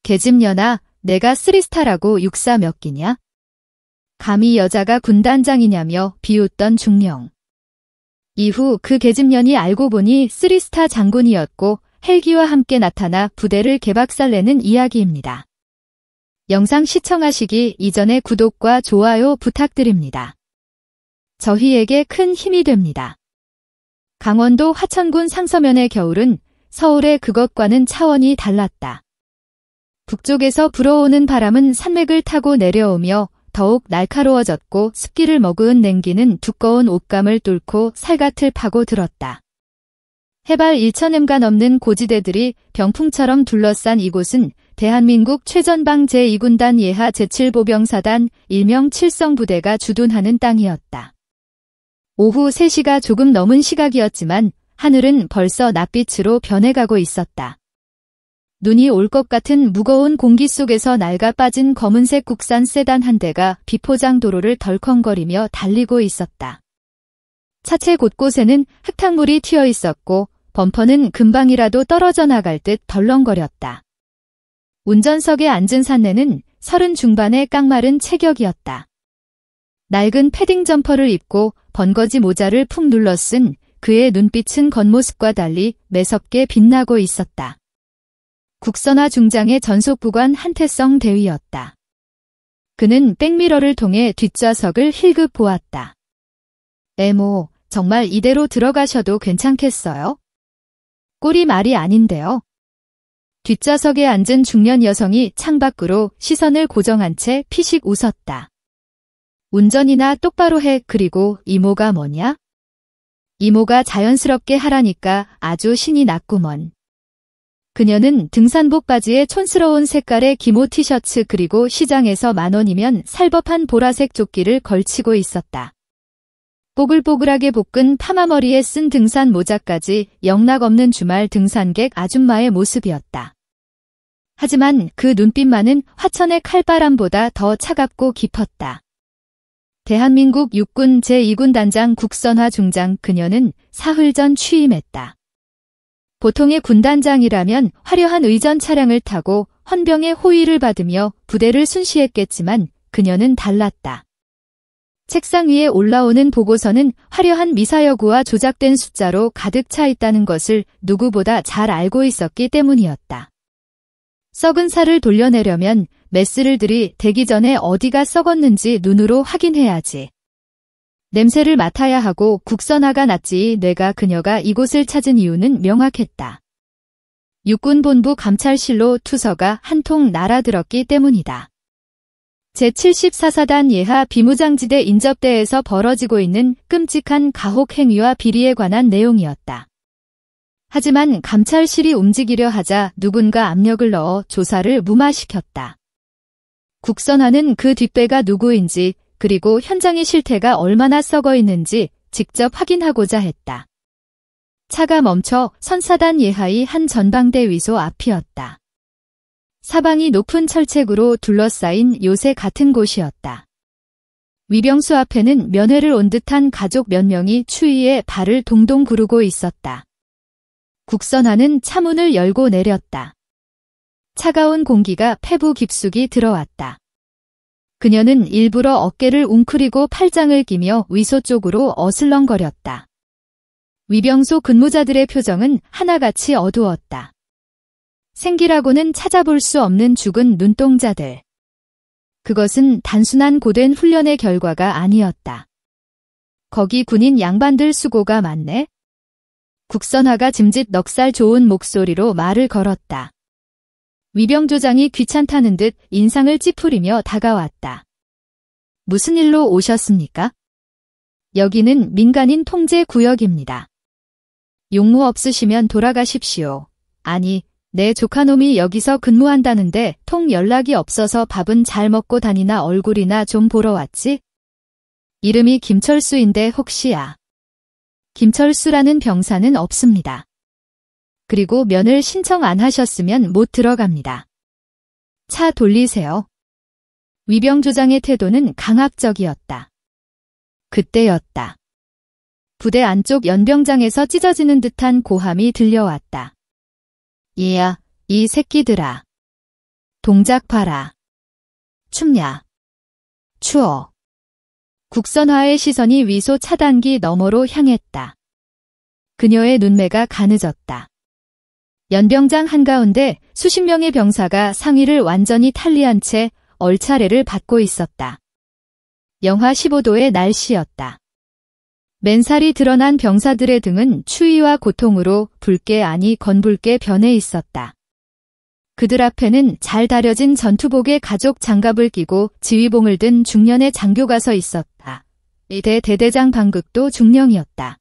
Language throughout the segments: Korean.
계집년아, 내가 쓰리스타라고 육사 몇 기냐? 감히 여자가 군단장이냐며 비웃던 중령. 이후 그 계집년이 알고 보니 쓰리스타 장군이었고 헬기와 함께 나타나 부대를 개박살내는 이야기입니다. 영상 시청하시기 이전에 구독과 좋아요 부탁드립니다. 저희에게 큰 힘이 됩니다. 강원도 화천군 상서면의 겨울은 서울의 그것과는 차원이 달랐다. 북쪽에서 불어오는 바람은 산맥을 타고 내려오며 더욱 날카로워졌고 습기를 머그은 냉기는 두꺼운 옷감을 뚫고 살갗을 파고 들었다. 해발 1000m가 넘는 고지대들이 병풍처럼 둘러싼 이곳은 대한민국 최전방 제2군단 예하 제7보병사단 일명 칠성부대가 주둔하는 땅이었다. 오후 3시가 조금 넘은 시각이었지만 하늘은 벌써 낯빛으로 변해가고 있었다. 눈이 올 것 같은 무거운 공기 속에서 낡아 빠진 검은색 국산 세단 한 대가 비포장 도로를 덜컹거리며 달리고 있었다. 차체 곳곳에는 흙탕물이 튀어 있었고 범퍼는 금방이라도 떨어져 나갈 듯 덜렁거렸다. 운전석에 앉은 산내는 30 중반의 깡마른 체격이었다. 낡은 패딩 점퍼를 입고 번거지 모자를 푹 눌러 쓴 그의 눈빛은 겉모습과 달리 매섭게 빛나고 있었다. 국선화 중장의 전속부관 한태성 대위였다. 그는 백미러를 통해 뒷좌석을 힐끗 보았다. 에모, 정말 이대로 들어가셔도 괜찮겠어요? 꼴이 말이 아닌데요. 뒷좌석에 앉은 중년 여성이 창밖으로 시선을 고정한 채 피식 웃었다. 운전이나 똑바로 해. 그리고 이모가 뭐냐? 이모가 자연스럽게 하라니까 아주 신이 났구먼. 그녀는 등산복 바지에 촌스러운 색깔의 기모 티셔츠 그리고 시장에서 10,000원이면 살 법한 보라색 조끼를 걸치고 있었다. 뽀글뽀글하게 볶은 파마머리에 쓴 등산 모자까지 영락없는 주말 등산객 아줌마의 모습이었다. 하지만 그 눈빛만은 화천의 칼바람보다 더 차갑고 깊었다. 대한민국 육군 제2군단장 국선화 중장 그녀는 사흘 전 취임했다. 보통의 군단장이라면 화려한 의전 차량을 타고 헌병의 호의를 받으며 부대를 순시했겠지만 그녀는 달랐다. 책상 위에 올라오는 보고서는 화려한 미사여구와 조작된 숫자로 가득 차 있다는 것을 누구보다 잘 알고 있었기 때문이었다. 썩은 살을 돌려내려면 메스를 들이대기 전에 어디가 썩었는지 눈으로 확인해야지. 냄새를 맡아야 하고 국선화가 났지. 그녀가 이곳을 찾은 이유는 명확했다. 육군본부 감찰실로 투서가 한 통 날아들었기 때문이다. 제74사단 예하 비무장지대 인접대에서 벌어지고 있는 끔찍한 가혹 행위와 비리에 관한 내용이었다. 하지만 감찰실이 움직이려 하자 누군가 압력을 넣어 조사를 무마시켰다. 국선화는 그 뒷배가 누구인지 그리고 현장의 실태가 얼마나 썩어 있는지 직접 확인하고자 했다. 차가 멈춰 선사단 예하의 한 전방대 위소 앞이었다. 사방이 높은 철책으로 둘러싸인 요새 같은 곳이었다. 위병수 앞에는 면회를 온 듯한 가족 몇 명이 추위에 발을 동동 구르고 있었다. 국선화는 차문을 열고 내렸다. 차가운 공기가 폐부 깊숙이 들어왔다. 그녀는 일부러 어깨를 웅크리고 팔짱을 끼며 위소 쪽으로 어슬렁거렸다. 위병소 근무자들의 표정은 하나같이 어두웠다. 생기라고는 찾아볼 수 없는 죽은 눈동자들. 그것은 단순한 고된 훈련의 결과가 아니었다. 거기 군인 양반들 수고가 많네. 국선화가 짐짓 넉살 좋은 목소리로 말을 걸었다. 위병조장이 귀찮다는 듯 인상을 찌푸리며 다가왔다. 무슨 일로 오셨습니까? 여기는 민간인 통제 구역입니다. 용무 없으시면 돌아가십시오. 아니, 내 조카놈이 여기서 근무한다는데 통 연락이 없어서 밥은 잘 먹고 다니나 얼굴이나 좀 보러 왔지? 이름이 김철수인데 혹시야. 김철수라는 병사는 없습니다. 그리고 면을 신청 안 하셨으면 못 들어갑니다. 차 돌리세요. 위병조장의 태도는 강압적이었다. 그때였다. 부대 안쪽 연병장에서 찢어지는 듯한 고함이 들려왔다. 얘야, 이 새끼들아. 동작 봐라. 춥냐? 추워. 국선화의 시선이 위소 차단기 너머로 향했다. 그녀의 눈매가 가느졌다. 연병장 한가운데 수십 명의 병사가 상의를 완전히 탈리한 채 얼차례를 받고 있었다. 영하 15도의 날씨였다. 맨살이 드러난 병사들의 등은 추위와 고통으로 붉게 아니 건붉게 변해 있었다. 그들 앞에는 잘 다려진 전투복에 가죽 장갑을 끼고 지휘봉을 든 중년의 장교가 서 있었다. 이대 대대장 방극도 중령이었다.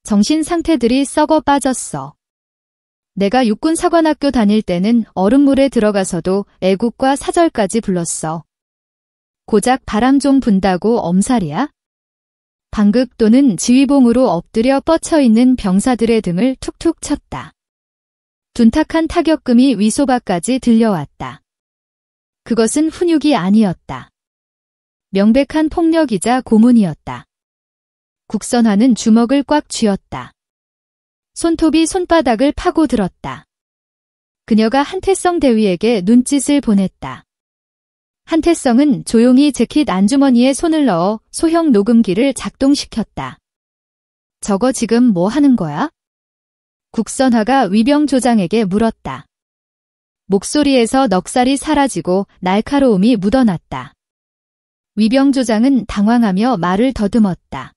정신 상태들이 썩어 빠졌어. 내가 육군 사관학교 다닐 때는 얼음물에 들어가서도 애국과 사절까지 불렀어. 고작 바람 좀 분다고 엄살이야? 방극도는 지휘봉으로 엎드려 뻗쳐있는 병사들의 등을 툭툭 쳤다. 둔탁한 타격금이 위소바까지 들려왔다. 그것은 훈육이 아니었다. 명백한 폭력이자 고문이었다. 국선화는 주먹을 꽉 쥐었다. 손톱이 손바닥을 파고들었다. 그녀가 한태성 대위에게 눈짓을 보냈다. 한태성은 조용히 재킷 안주머니에 손을 넣어 소형 녹음기를 작동시켰다. 저거 지금 뭐 하는 거야? 국선화가 위병조장에게 물었다. 목소리에서 넉살이 사라지고 날카로움이 묻어났다. 위병조장은 당황하며 말을 더듬었다.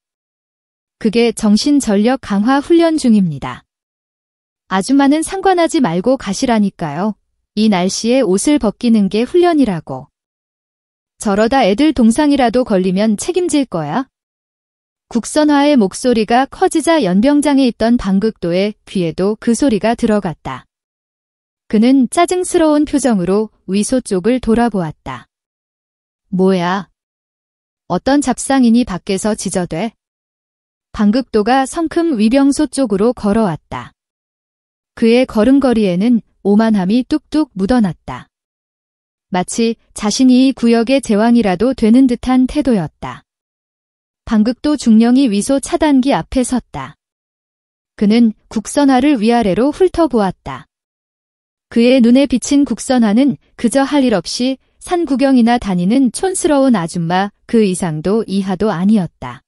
그게 정신전력 강화 훈련 중입니다. 아줌마는 상관하지 말고 가시라니까요. 이 날씨에 옷을 벗기는 게 훈련이라고. 저러다 애들 동상이라도 걸리면 책임질 거야. 국선화의 목소리가 커지자 연병장에 있던 방극도의 귀에도 그 소리가 들어갔다. 그는 짜증스러운 표정으로 위소 쪽을 돌아보았다. 뭐야? 어떤 잡상인이 밖에서 지저대? 방극도가 성큼 위병소 쪽으로 걸어왔다. 그의 걸음걸이에는 오만함이 뚝뚝 묻어났다. 마치 자신이 이 구역의 제왕이라도 되는 듯한 태도였다. 방극도 중령이 위소 차단기 앞에 섰다. 그는 국선화를 위아래로 훑어보았다. 그의 눈에 비친 국선화는 그저 할 일 없이 산 구경이나 다니는 촌스러운 아줌마 그 이상도 이하도 아니었다.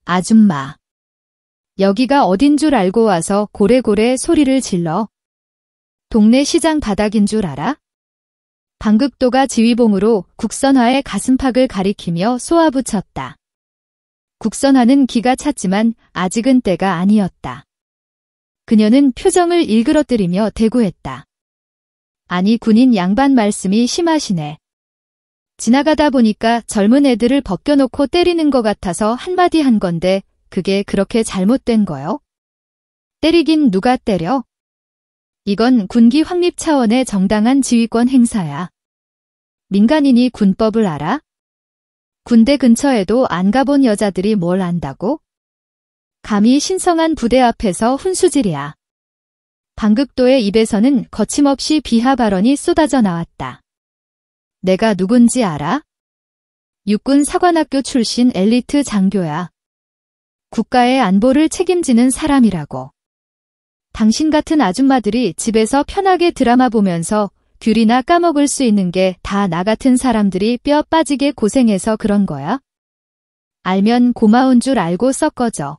아줌마. 여기가 어딘 줄 알고 와서 고래고래 소리를 질러. 동네 시장 바닥인 줄 알아? 방극도가 지휘봉으로 국선화의 가슴팍을 가리키며 쏘아붙였다. 국선화는 기가 찼지만 아직은 때가 아니었다. 그녀는 표정을 일그러뜨리며 대구했다. 아니 군인 양반 말씀이 심하시네. 지나가다 보니까 젊은 애들을 벗겨놓고 때리는 것 같아서 한마디 한 건데 그게 그렇게 잘못된 거요? 때리긴 누가 때려? 이건 군기 확립 차원의 정당한 지휘권 행사야. 민간인이 군법을 알아? 군대 근처에도 안 가본 여자들이 뭘 안다고? 감히 신성한 부대 앞에서 훈수질이야. 방극도의 입에서는 거침없이 비하 발언이 쏟아져 나왔다. 내가 누군지 알아? 육군 사관학교 출신 엘리트 장교야. 국가의 안보를 책임지는 사람이라고. 당신 같은 아줌마들이 집에서 편하게 드라마 보면서 귤이나 까먹을 수 있는 게 다 나 같은 사람들이 뼈 빠지게 고생해서 그런 거야? 알면 고마운 줄 알고 썩어져.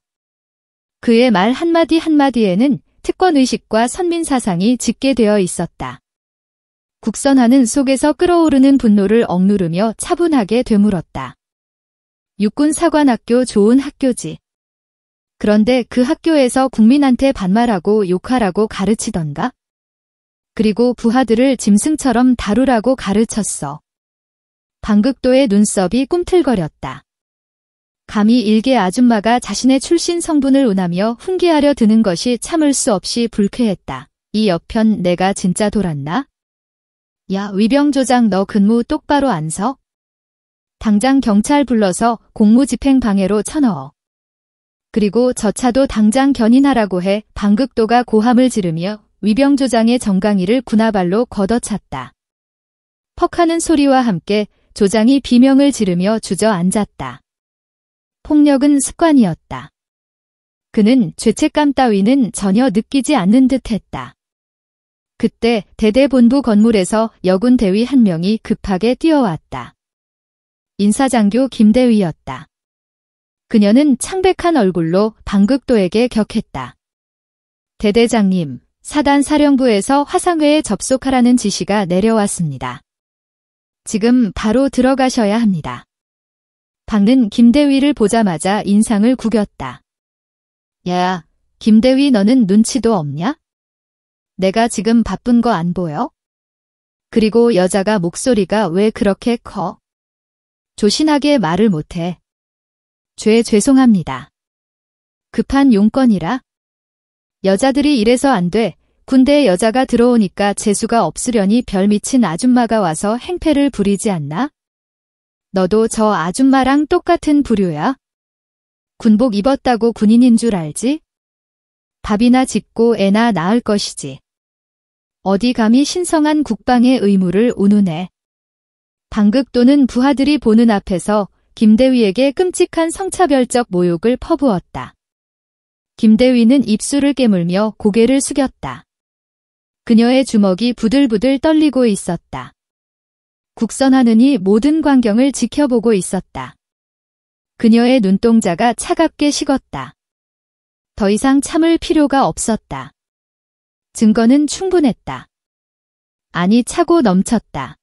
그의 말 한마디 한마디에는 특권의식과 선민사상이 짙게 되어 있었다. 국선화는 속에서 끓어오르는 분노를 억누르며 차분하게 되물었다. 육군 사관학교 좋은 학교지. 그런데 그 학교에서 국민한테 반말하고 욕하라고 가르치던가? 그리고 부하들을 짐승처럼 다루라고 가르쳤어. 방극도의 눈썹이 꿈틀거렸다. 감히 일개 아줌마가 자신의 출신 성분을 운하며 훈계하려 드는 것이 참을 수 없이 불쾌했다. 이 여편 내가 진짜 돌았나? 야 위병조장 너 근무 똑바로 안 서? 당장 경찰 불러서 공무집행 방해로 쳐넣어. 그리고 저 차도 당장 견인하라고 해. 방극도가 고함을 지르며 위병조장의 정강이를 군화발로 걷어찼다. 퍽하는 소리와 함께 조장이 비명을 지르며 주저앉았다. 폭력은 습관이었다. 그는 죄책감 따위는 전혀 느끼지 않는 듯했다. 그때 대대본부 건물에서 여군 대위 한 명이 급하게 뛰어왔다. 인사장교 김대위였다. 그녀는 창백한 얼굴로 방극도에게 격했다. 대대장님, 사단 사령부에서 화상회에 접속하라는 지시가 내려왔습니다. 지금 바로 들어가셔야 합니다. 방는 김대위를 보자마자 인상을 구겼다. 야, 김대위 너는 눈치도 없냐? 내가 지금 바쁜 거 안 보여? 그리고 여자가 목소리가 왜 그렇게 커? 조신하게 말을 못해. 죄송합니다. 급한 용건이라. 여자들이 이래서 안 돼. 군대에 여자가 들어오니까 재수가 없으려니 별 미친 아줌마가 와서 행패를 부리지 않나? 너도 저 아줌마랑 똑같은 부류야? 군복 입었다고 군인인 줄 알지? 밥이나 짓고 애나 낳을 것이지. 어디 감히 신성한 국방의 의무를 운운해. 방극도는 부하들이 보는 앞에서 김대위에게 끔찍한 성차별적 모욕을 퍼부었다. 김대위는 입술을 깨물며 고개를 숙였다. 그녀의 주먹이 부들부들 떨리고 있었다. 국선하느니 모든 광경을 지켜보고 있었다. 그녀의 눈동자가 차갑게 식었다. 더 이상 참을 필요가 없었다. 증거는 충분했다. 아니 차고 넘쳤다.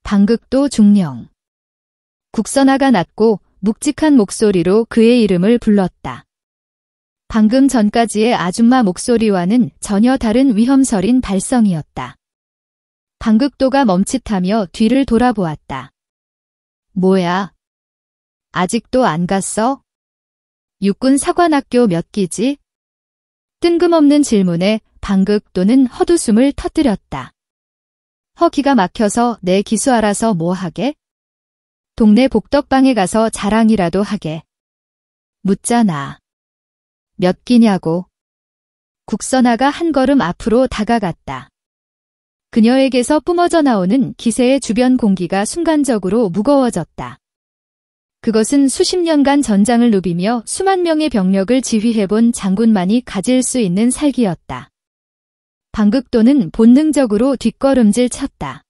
방극도 중령. 국선아가 낮고 묵직한 목소리로 그의 이름을 불렀다. 방금 전까지의 아줌마 목소리와는 전혀 다른 위험서린 발성이었다. 방극도가 멈칫하며 뒤를 돌아보았다. 뭐야? 아직도 안 갔어? 육군 사관학교 몇 기지? 뜬금없는 질문에 방극도는 헛웃음을 터뜨렸다. 기가 막혀서 내 기수 알아서 뭐 하게? 동네 복덕방에 가서 자랑이라도 하게. 묻잖아. 몇 기냐고. 국선아가 한 걸음 앞으로 다가갔다. 그녀에게서 뿜어져 나오는 기세의 주변 공기가 순간적으로 무거워졌다. 그것은 수십 년간 전장을 누비며 수만 명의 병력을 지휘해본 장군만이 가질 수 있는 살기였다. 방극도는 본능적으로 뒷걸음질 쳤다.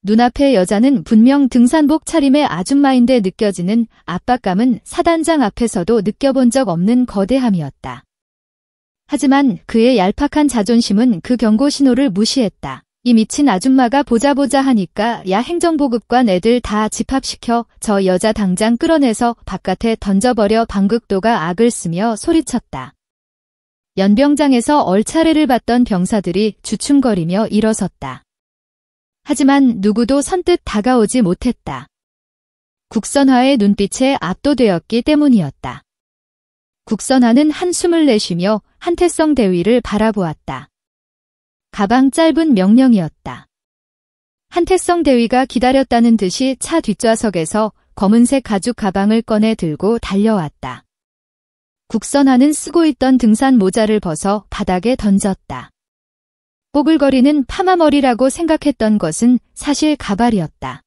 눈앞의 여자는 분명 등산복 차림의 아줌마인데 느껴지는 압박감은 사단장 앞에서도 느껴본 적 없는 거대함이었다. 하지만 그의 얄팍한 자존심은 그 경고 신호를 무시했다. 이 미친 아줌마가 보자 하니까 야 행정보급관 애들 다 집합시켜 저 여자 당장 끌어내서 바깥에 던져버려. 방극도가 악을 쓰며 소리쳤다. 연병장에서 얼차례를 받던 병사들이 주춤거리며 일어섰다. 하지만 누구도 선뜻 다가오지 못했다. 국선화의 눈빛에 압도되었기 때문이었다. 국선화는 한숨을 내쉬며 한태성 대위를 바라보았다. 가방 짧은 명령이었다. 한태성 대위가 기다렸다는 듯이 차 뒷좌석에서 검은색 가죽 가방을 꺼내 들고 달려왔다. 국선화는 쓰고 있던 등산 모자를 벗어 바닥에 던졌다. 뽀글거리는 파마머리라고 생각했던 것은 사실 가발이었다.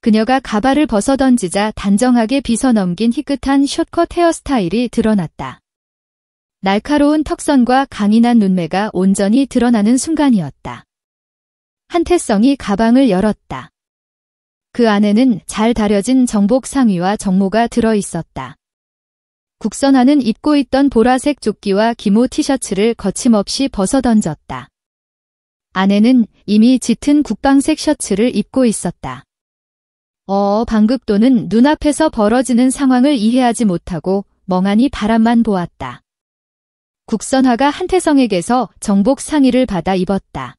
그녀가 가발을 벗어 던지자 단정하게 빗어넘긴 희끗한 숏컷 헤어스타일이 드러났다. 날카로운 턱선과 강인한 눈매가 온전히 드러나는 순간이었다. 한태성이 가방을 열었다. 그 안에는 잘 다려진 정복 상의와 정모가 들어있었다. 국선화는 입고 있던 보라색 조끼와 기모 티셔츠를 거침없이 벗어던졌다. 아내는 이미 짙은 국방색 셔츠를 입고 있었다. 방극도는 눈앞에서 벌어지는 상황을 이해하지 못하고 멍하니 바람만 보았다. 국선화가 한태성에게서 정복 상의를 받아 입었다.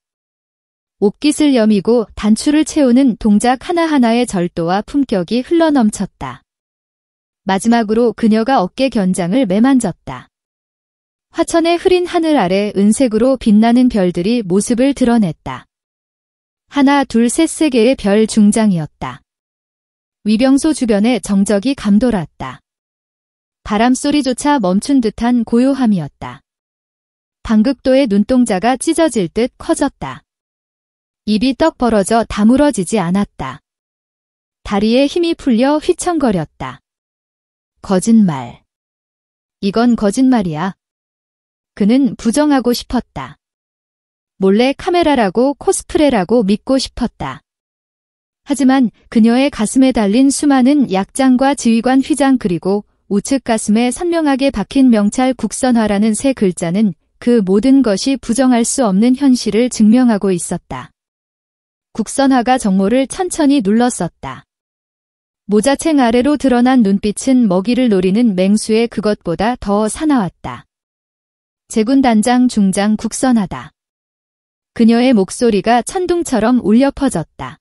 옷깃을 여미고 단추를 채우는 동작 하나하나의 절도와 품격이 흘러넘쳤다. 마지막으로 그녀가 어깨 견장을 매만졌다. 화천의 흐린 하늘 아래 은색으로 빛나는 별들이 모습을 드러냈다. 하나, 둘, 셋, 세 개의 별 중장이었다. 위병소 주변에 정적이 감돌았다. 바람소리조차 멈춘 듯한 고요함이었다. 방극도의 눈동자가 찢어질 듯 커졌다. 입이 떡 벌어져 다물어지지 않았다. 다리에 힘이 풀려 휘청거렸다. 거짓말. 이건 거짓말이야. 그는 부정하고 싶었다. 몰래 카메라라고 코스프레라고 믿고 싶었다. 하지만 그녀의 가슴에 달린 수많은 약장과 지휘관 휘장 그리고 우측 가슴에 선명하게 박힌 명찰 국선화라는 세 글자는 그 모든 것이 부정할 수 없는 현실을 증명하고 있었다. 국선화가 정모를 천천히 눌렀었다. 모자챙 아래로 드러난 눈빛은 먹이를 노리는 맹수의 그것보다 더 사나웠다. 제군단장 중장 국선화다. 그녀의 목소리가 천둥처럼 울려 퍼졌다.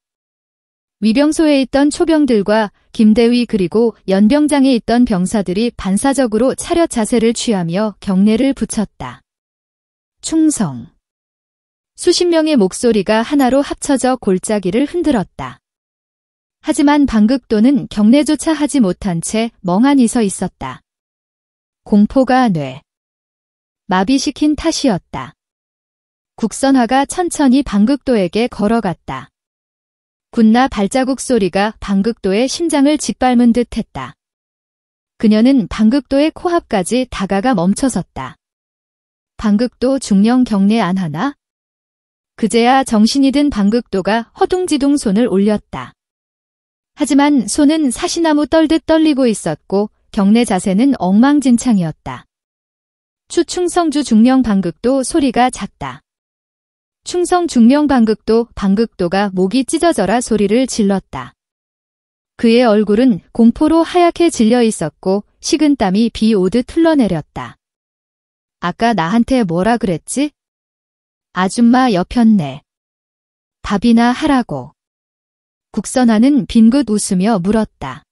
위병소에 있던 초병들과 김대위 그리고 연병장에 있던 병사들이 반사적으로 차렷 자세를 취하며 경례를 붙였다. 충성. 수십 명의 목소리가 하나로 합쳐져 골짜기를 흔들었다. 하지만 방극도는 경례조차 하지 못한 채 멍하니 서 있었다. 공포가 마비시킨 탓이었다. 국선화가 천천히 방극도에게 걸어갔다. 군나 발자국 소리가 방극도의 심장을 짓밟은 듯 했다. 그녀는 방극도의 코앞까지 다가가 멈춰섰다. 방극도 중령 경례 안 하나? 그제야 정신이 든 방극도가 허둥지둥 손을 올렸다. 하지만 손은 사시나무 떨듯 떨리고 있었고 경례 자세는 엉망진창이었다. 추충성주 중령 방극도 소리가 작다. 충성 중령 방극도가 목이 찢어져라 소리를 질렀다. 그의 얼굴은 공포로 하얗게 질려 있었고 식은땀이 비 오듯 흘러내렸다. 아까 나한테 뭐라 그랬지? 아줌마 옆였네. 밥이나 하라고. 국선화는 빙긋 웃으며 물었다.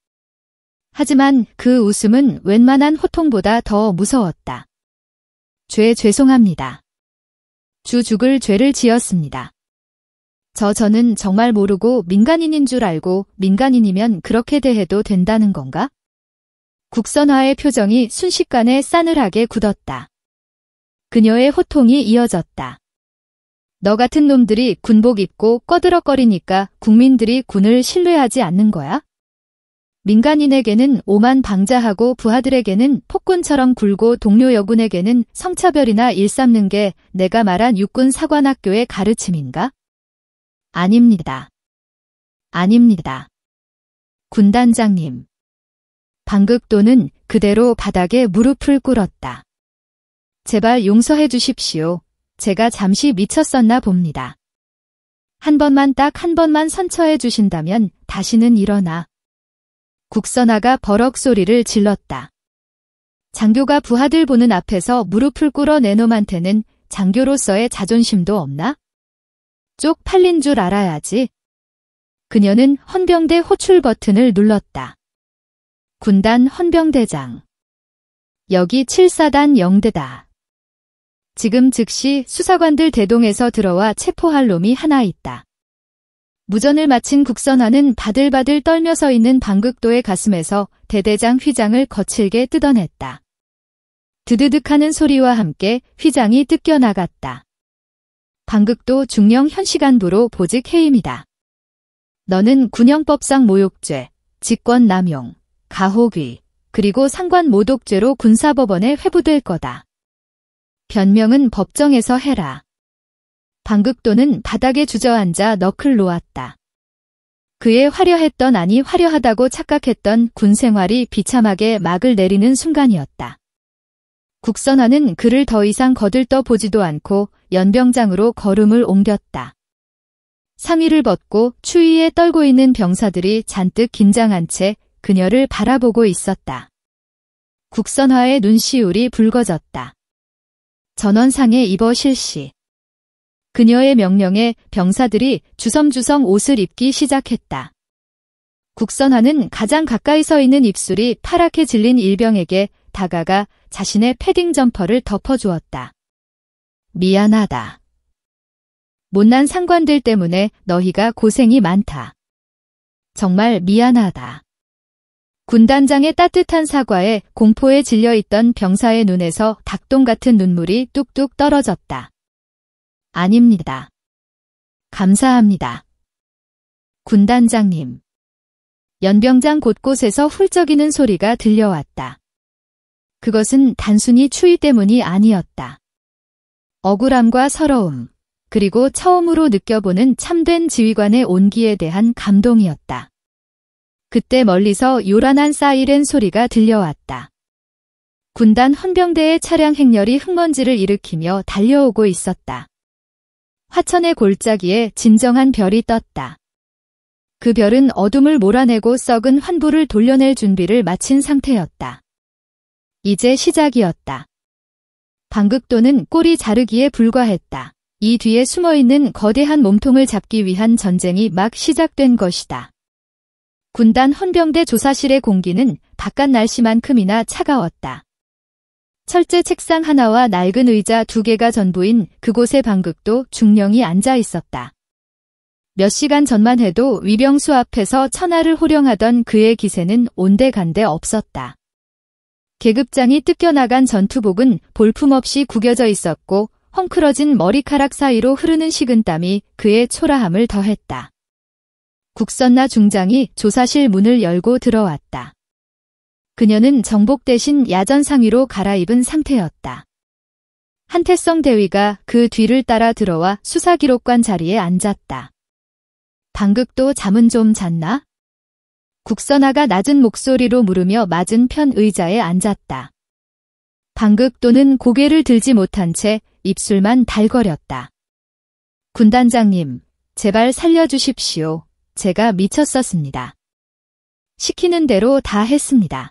하지만 그 웃음은 웬만한 호통보다 더 무서웠다. 죄송합니다. 주 죽을 죄를 지었습니다. 저는 정말 모르고 민간인인 줄 알고 민간인이면 그렇게 대해도 된다는 건가? 국선화의 표정이 순식간에 싸늘하게 굳었다. 그녀의 호통이 이어졌다. 너 같은 놈들이 군복 입고 꺼드럭거리니까 국민들이 군을 신뢰하지 않는 거야? 민간인에게는 오만 방자하고 부하들에게는 폭군처럼 굴고 동료 여군에게는 성차별이나 일삼는 게 내가 말한 육군 사관학교의 가르침인가? 아닙니다. 아닙니다. 군단장님. 방극도는 그대로 바닥에 무릎을 꿇었다. 제발 용서해 주십시오. 제가 잠시 미쳤었나 봅니다. 딱 한 번만 선처해 주신다면 다시는 일어나. 국선화가 버럭 소리를 질렀다. 장교가 부하들 보는 앞에서 무릎을 꿇어 내 놈한테는 장교로서의 자존심도 없나? 쪽 팔린 줄 알아야지. 그녀는 헌병대 호출 버튼을 눌렀다. 군단 헌병대장. 여기 7사단 영대다. 지금 즉시 수사관들 대동에서 들어와 체포할 놈이 하나 있다. 무전을 마친 국선화는 바들바들 떨며 서 있는 방극도의 가슴에서 대대장 휘장을 거칠게 뜯어냈다. 드드득하는 소리와 함께 휘장이 뜯겨나갔다. 방극도 중령 현시간부로 보직 해임이다. 너는 군형법상 모욕죄, 직권남용, 가혹위, 그리고 상관 모독죄로 군사법원에 회부될 거다. 변명은 법정에서 해라. 방극도는 바닥에 주저앉아 너클 놓았다. 그의 화려했던 아니 화려하다고 착각했던 군 생활이 비참하게 막을 내리는 순간이었다. 국선화는 그를 더 이상 거들떠 보지도 않고 연병장으로 걸음을 옮겼다. 상의를 벗고 추위에 떨고 있는 병사들이 잔뜩 긴장한 채 그녀를 바라보고 있었다. 국선화의 눈시울이 붉어졌다. 전원상에 입어 실시. 그녀의 명령에 병사들이 주섬주섬 옷을 입기 시작했다. 국선화는 가장 가까이 서 있는 입술이 파랗게 질린 일병에게 다가가 자신의 패딩 점퍼를 덮어주었다. 미안하다. 못난 상관들 때문에 너희가 고생이 많다. 정말 미안하다. 군단장의 따뜻한 사과에 공포에 질려있던 병사의 눈에서 닭똥 같은 눈물이 뚝뚝 떨어졌다. 아닙니다. 감사합니다. 군단장님. 연병장 곳곳에서 훌쩍이는 소리가 들려왔다. 그것은 단순히 추위 때문이 아니었다. 억울함과 서러움, 그리고 처음으로 느껴보는 참된 지휘관의 온기에 대한 감동이었다. 그때 멀리서 요란한 사이렌 소리가 들려왔다. 군단 헌병대의 차량 행렬이 흙먼지를 일으키며 달려오고 있었다. 화천의 골짜기에 진정한 별이 떴다. 그 별은 어둠을 몰아내고 썩은 환부를 돌려낼 준비를 마친 상태였다. 이제 시작이었다. 방극도는 꼬리 자르기에 불과했다. 이 뒤에 숨어있는 거대한 몸통을 잡기 위한 전쟁이 막 시작된 것이다. 군단 헌병대 조사실의 공기는 바깥 날씨만큼이나 차가웠다. 철제 책상 하나와 낡은 의자 2개가 전부인 그곳의 방극도 중령이 앉아 있었다. 몇 시간 전만 해도 위병수 앞에서 천하를 호령하던 그의 기세는 온데간데 없었다. 계급장이 뜯겨나간 전투복은 볼품없이 구겨져 있었고 헝클어진 머리카락 사이로 흐르는 식은땀이 그의 초라함을 더했다. 국선나 중장이 조사실 문을 열고 들어왔다. 그녀는 정복 대신 야전 상의로 갈아입은 상태였다. 한태성 대위가 그 뒤를 따라 들어와 수사기록관 자리에 앉았다. 방극도 잠은 좀 잤나? 국선아가 낮은 목소리로 물으며 맞은편 의자에 앉았다. 방극도는 고개를 들지 못한 채 입술만 달거렸다. 군단장님, 제발 살려주십시오. 제가 미쳤었습니다. 시키는 대로 다 했습니다.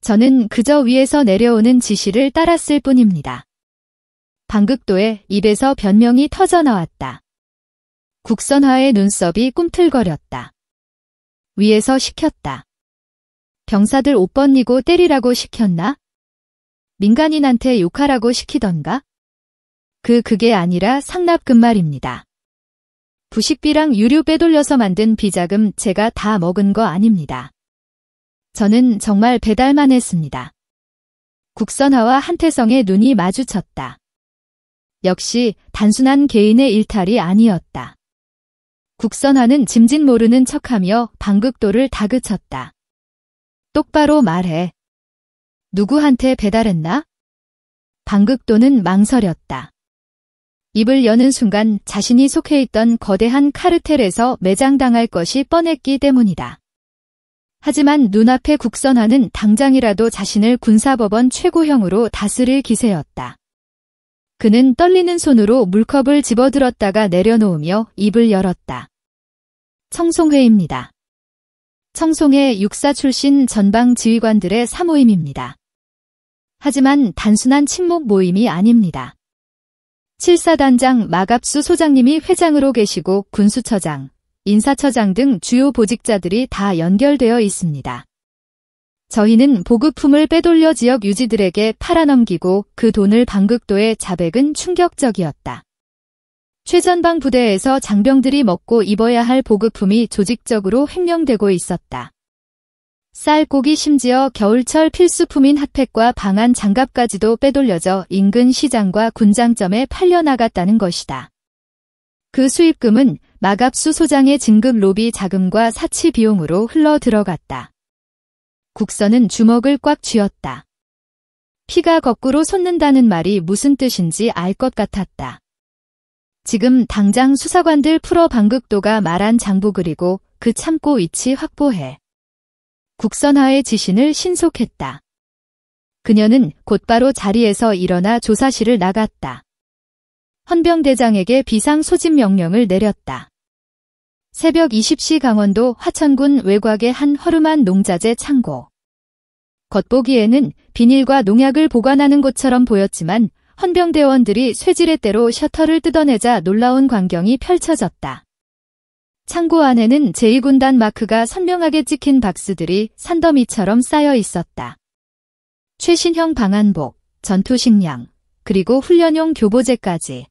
저는 그저 위에서 내려오는 지시를 따랐을 뿐입니다. 방극도의 입에서 변명이 터져나왔다. 국선화의 눈썹이 꿈틀거렸다. 위에서 시켰다. 병사들 옷 벗기고 때리라고 시켰나? 민간인한테 욕하라고 시키던가? 그게 아니라 상납금 말입니다. 부식비랑 유류 빼돌려서 만든 비자금 제가 다 먹은 거 아닙니다. 저는 정말 배달만 했습니다. 국선화와 한태성의 눈이 마주쳤다. 역시 단순한 개인의 일탈이 아니었다. 국선화는 짐짓 모르는 척하며 방극도를 다그쳤다. 똑바로 말해. 누구한테 배달했나? 방극도는 망설였다. 입을 여는 순간 자신이 속해 있던 거대한 카르텔에서 매장당할 것이 뻔했기 때문이다. 하지만 눈앞의 국선화는 당장이라도 자신을 군사법원 최고형으로 다스릴 기세였다. 그는 떨리는 손으로 물컵을 집어들었다가 내려놓으며 입을 열었다. 청송회입니다. 청송회 육사 출신 전방 지휘관들의 사모임입니다. 하지만 단순한 친목 모임이 아닙니다. 7사단장 마갑수 소장님이 회장으로 계시고 군수처장, 인사처장 등 주요 보직자들이 다 연결되어 있습니다. 저희는 보급품을 빼돌려 지역 유지들에게 팔아넘기고 그 돈을 방극도에 자백은 충격적이었다. 최전방 부대에서 장병들이 먹고 입어야 할 보급품이 조직적으로 횡령되고 있었다. 쌀, 고기, 심지어 겨울철 필수품인 핫팩과 방한 장갑까지도 빼돌려져 인근 시장과 군장점에 팔려나갔다는 것이다. 그 수입금은 마갑수 소장의 진급 로비 자금과 사치 비용으로 흘러 들어갔다. 국선은 주먹을 꽉 쥐었다. 피가 거꾸로 솟는다는 말이 무슨 뜻인지 알 것 같았다. 지금 당장 수사관들 풀어 방극도가 말한 장부 그리고 그 창고 위치 확보해. 국선화의 지신을 신속했다. 그녀는 곧바로 자리에서 일어나 조사실을 나갔다. 헌병대장에게 비상 소집 명령을 내렸다. 새벽 20시 강원도 화천군 외곽의 한 허름한 농자재 창고. 겉보기에는 비닐과 농약을 보관하는 곳처럼 보였지만 헌병대원들이 쇠지렛 대로 셔터를 뜯어내자 놀라운 광경이 펼쳐졌다. 창고 안에는 제2군단 마크가 선명하게 찍힌 박스들이 산더미처럼 쌓여 있었다. 최신형 방한복, 전투식량, 그리고 훈련용 교보제까지.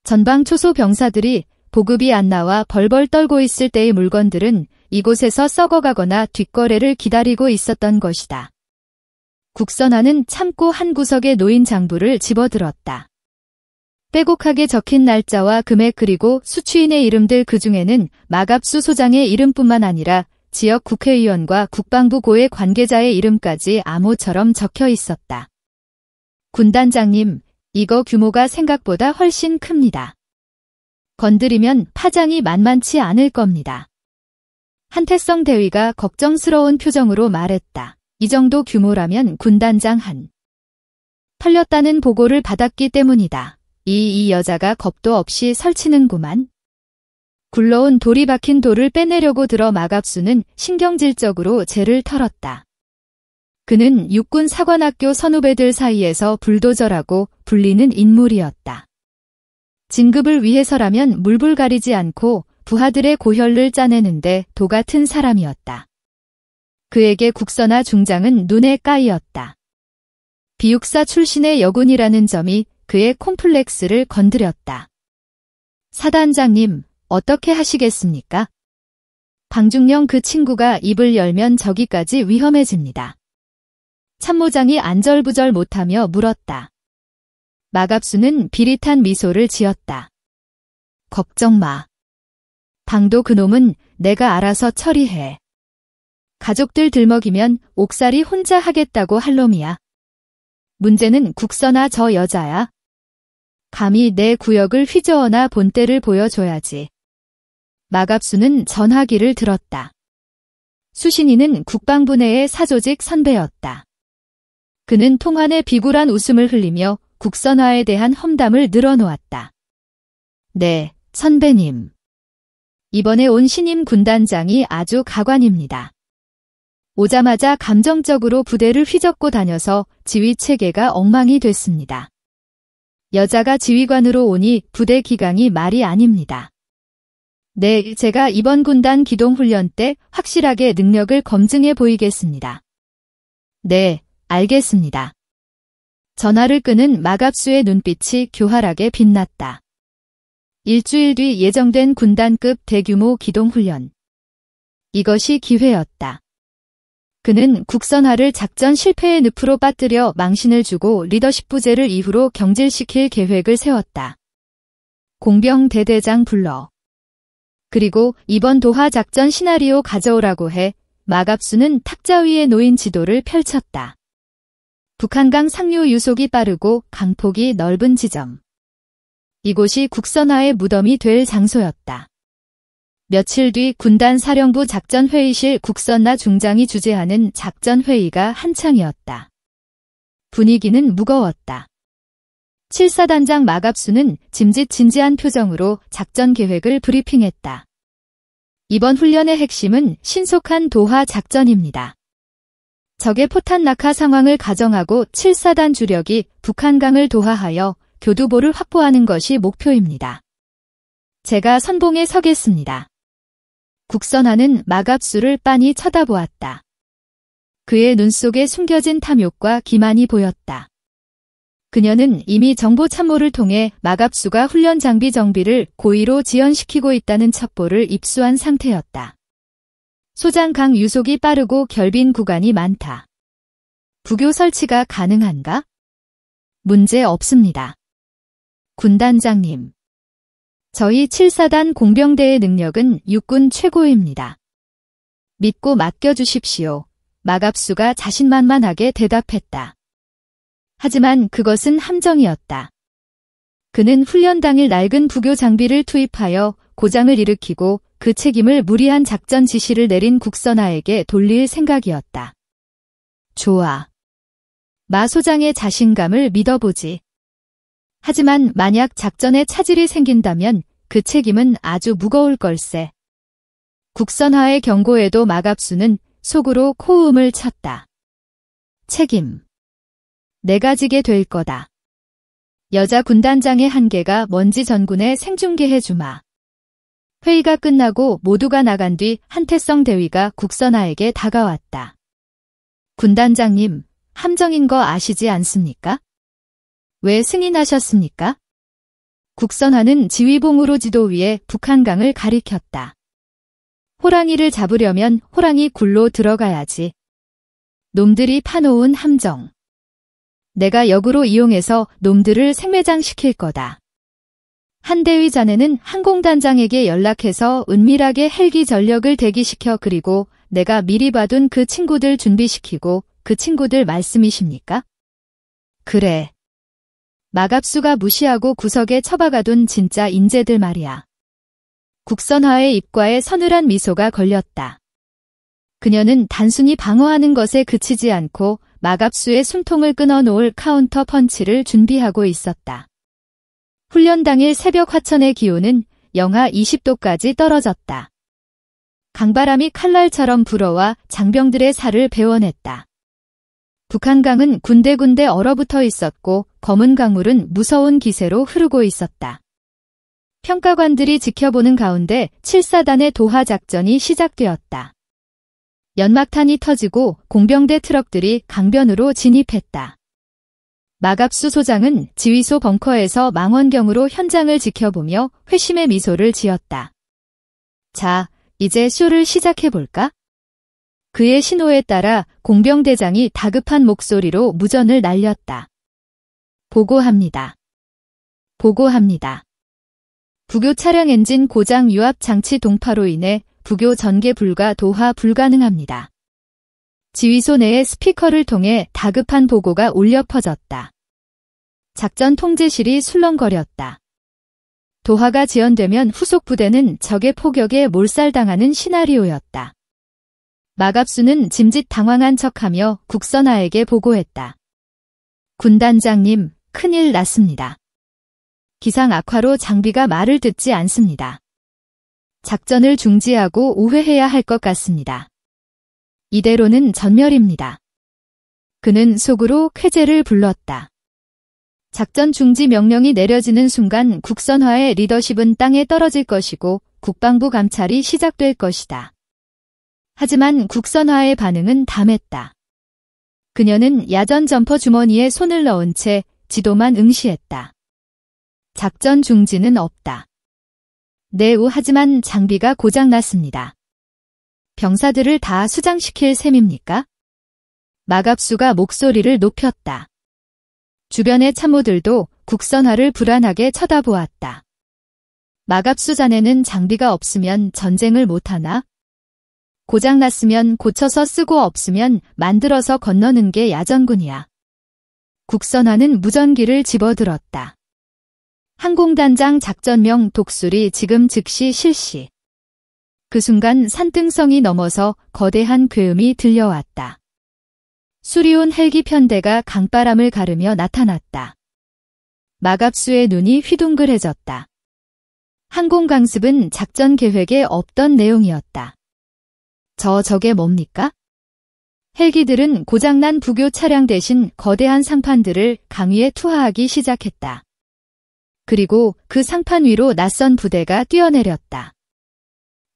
전방 초소 병사들이 보급이 안 나와 벌벌 떨고 있을 때의 물건들은 이곳에서 썩어가거나 뒷거래를 기다리고 있었던 것이다. 국선화는 창고 한 구석에 놓인 장부를 집어들었다. 빼곡하게 적힌 날짜와 금액 그리고 수취인의 이름들 그중에는 마갑수 소장의 이름뿐만 아니라 지역 국회의원과 국방부 고위 관계자의 이름까지 암호처럼 적혀 있었다. 군단장님, 이거 규모가 생각보다 훨씬 큽니다. 건드리면 파장이 만만치 않을 겁니다. 한태성 대위가 걱정스러운 표정으로 말했다. 이 정도 규모라면 군단장 한 털렸다는 보고를 받았기 때문이다. 이 여자가 겁도 없이 설치는구만. 굴러온 돌이 박힌 돌을 빼내려고 들어 마갑수는 신경질적으로 재를 털었다. 그는 육군 사관학교 선후배들 사이에서 불도저라고 불리는 인물이었다. 진급을 위해서라면 물불 가리지 않고 부하들의 고혈을 짜내는데 도 같은 사람이었다. 그에게 국선하 중장은 눈에 까이었다. 비육사 출신의 여군이라는 점이 그의 콤플렉스를 건드렸다. 사단장님, 어떻게 하시겠습니까? 방중령 그 친구가 입을 열면 저기까지 위험해집니다. 참모장이 안절부절 못하며 물었다. 마갑수는 비릿한 미소를 지었다. 걱정 마. 방도 그놈은 내가 알아서 처리해. 가족들 들먹이면 옥살이 혼자 하겠다고 할 놈이야. 문제는 국선아 저 여자야. 감히 내 구역을 휘저어나 본때를 보여줘야지. 마갑수는 전화기를 들었다. 수신이는 국방부 내의 사조직 선배였다. 그는 통환에 비굴한 웃음을 흘리며 국선화에 대한 험담을 늘어놓았다. 네, 선배님. 이번에 온 신임 군단장이 아주 가관입니다. 오자마자 감정적으로 부대를 휘젓고 다녀서 지휘체계가 엉망이 됐습니다. 여자가 지휘관으로 오니 부대 기강이 말이 아닙니다. 네, 제가 이번 군단 기동훈련 때 확실하게 능력을 검증해 보이겠습니다. 네, 알겠습니다. 전화를 끄는 마갑수의 눈빛이 교활하게 빛났다. 일주일 뒤 예정된 군단급 대규모 기동훈련. 이것이 기회였다. 그는 국선화를 작전 실패의 늪으로 빠뜨려 망신을 주고 리더십 부재를 이후로 경질시킬 계획을 세웠다. 공병 대대장 불러. 그리고 이번 도하 작전 시나리오 가져오라고 해 마갑수는 탁자 위에 놓인 지도를 펼쳤다. 북한강 상류 유속이 빠르고 강폭이 넓은 지점. 이곳이 국선화의 무덤이 될 장소였다. 며칠 뒤 군단 사령부 작전회의실 국선나 중장이 주재하는 작전회의가 한창이었다. 분위기는 무거웠다. 7사단장 마갑수는 짐짓진지한 표정으로 작전 계획을 브리핑했다. 이번 훈련의 핵심은 신속한 도하 작전입니다. 적의 포탄 낙하 상황을 가정하고 7사단 주력이 북한강을 도하하여 교두보를 확보하는 것이 목표입니다. 제가 선봉에 서겠습니다. 국선화는 마갑수를 빤히 쳐다보았다. 그의 눈 속에 숨겨진 탐욕과 기만이 보였다. 그녀는 이미 정보 참모를 통해 마갑수가 훈련 장비 정비를 고의로 지연시키고 있다는 첩보를 입수한 상태였다. 소장강 유속이 빠르고 결빈 구간이 많다. 부교 설치가 가능한가? 문제 없습니다. 군단장님. 저희 7사단 공병대의 능력은 육군 최고입니다. 믿고 맡겨주십시오. 마갑수가 자신만만하게 대답했다. 하지만 그것은 함정이었다. 그는 훈련 당일 낡은 부교 장비를 투입하여 고장을 일으키고 그 책임을 무리한 작전 지시를 내린 국선화에게 돌릴 생각이었다. 좋아. 마 소장의 자신감을 믿어보지. 하지만 만약 작전에 차질이 생긴다면 그 책임은 아주 무거울 걸세. 국선화의 경고에도 마갑수는 속으로 코음을 쳤다. 책임. 내가 지게 될 거다. 여자 군단장의 한계가 뭔지 전군에 생중계해주마. 회의가 끝나고 모두가 나간 뒤 한태성 대위가 국선화에게 다가왔다. 군단장님, 함정인 거 아시지 않습니까? 왜 승인하셨습니까? 국선화는 지휘봉으로 지도 위에 북한강을 가리켰다. 호랑이를 잡으려면 호랑이 굴로 들어가야지. 놈들이 파놓은 함정. 내가 역으로 이용해서 놈들을 생매장시킬 거다. 한대위 자네는 항공단장에게 연락해서 은밀하게 헬기 전력을 대기시켜 그리고 내가 미리 봐둔 그 친구들 준비시키고 그 친구들 말씀이십니까? 그래. 마갑수가 무시하고 구석에 처박아둔 진짜 인재들 말이야. 국선화의 입가에 서늘한 미소가 걸렸다. 그녀는 단순히 방어하는 것에 그치지 않고 마갑수의 숨통을 끊어놓을 카운터 펀치를 준비하고 있었다. 훈련 당일 새벽 화천의 기온은 영하 20도까지 떨어졌다. 강바람이 칼날처럼 불어와 장병들의 살을 베어냈다. 북한강은 군데군데 얼어붙어 있었고 검은 강물은 무서운 기세로 흐르고 있었다. 평가관들이 지켜보는 가운데 7사단의 도하 작전이 시작되었다. 연막탄이 터지고 공병대 트럭들이 강변으로 진입했다. 마갑수 소장은 지휘소 벙커에서 망원경으로 현장을 지켜보며 회심의 미소를 지었다. 자, 이제 쇼를 시작해볼까? 그의 신호에 따라 공병대장이 다급한 목소리로 무전을 날렸다. 보고합니다. 보고합니다. 부교 차량 엔진 고장 유압 장치 동파로 인해 부교 전개 불가 도하 불가능합니다. 지휘소 내의 스피커를 통해 다급한 보고가 울려 퍼졌다. 작전 통제실이 술렁거렸다. 도하가 지연되면 후속 부대는 적의 포격에 몰살당하는 시나리오였다. 마갑수는 짐짓 당황한 척하며 국선하에게 보고했다. 군단장님, 큰일 났습니다. 기상 악화로 장비가 말을 듣지 않습니다. 작전을 중지하고 우회해야 할 것 같습니다. 이대로는 전멸입니다. 그는 속으로 쾌재를 불렀다. 작전 중지 명령이 내려지는 순간 국선화의 리더십은 땅에 떨어질 것이고 국방부 감찰이 시작될 것이다. 하지만 국선화의 반응은 담했다. 그녀는 야전 점퍼 주머니에 손을 넣은 채 지도만 응시했다. 작전 중지는 없다. 하지만 장비가 고장났습니다. 병사들을 다 수장시킬 셈입니까? 마갑수가 목소리를 높였다. 주변의 참모들도 국선화를 불안하게 쳐다보았다. 마갑수 자네는 장비가 없으면 전쟁을 못하나? 고장났으면 고쳐서 쓰고 없으면 만들어서 건너는 게 야전군이야. 국선화는 무전기를 집어들었다. 항공단장 작전명 독수리 지금 즉시 실시. 그 순간 산등성이 넘어서 거대한 괴음이 들려왔다. 수리온 헬기 편대가 강바람을 가르며 나타났다. 마갑수의 눈이 휘둥그레졌다. 항공강습은 작전 계획에 없던 내용이었다. 저게 뭡니까? 헬기들은 고장난 부교 차량 대신 거대한 상판들을 강 위에 투하하기 시작했다. 그리고 그 상판 위로 낯선 부대가 뛰어내렸다.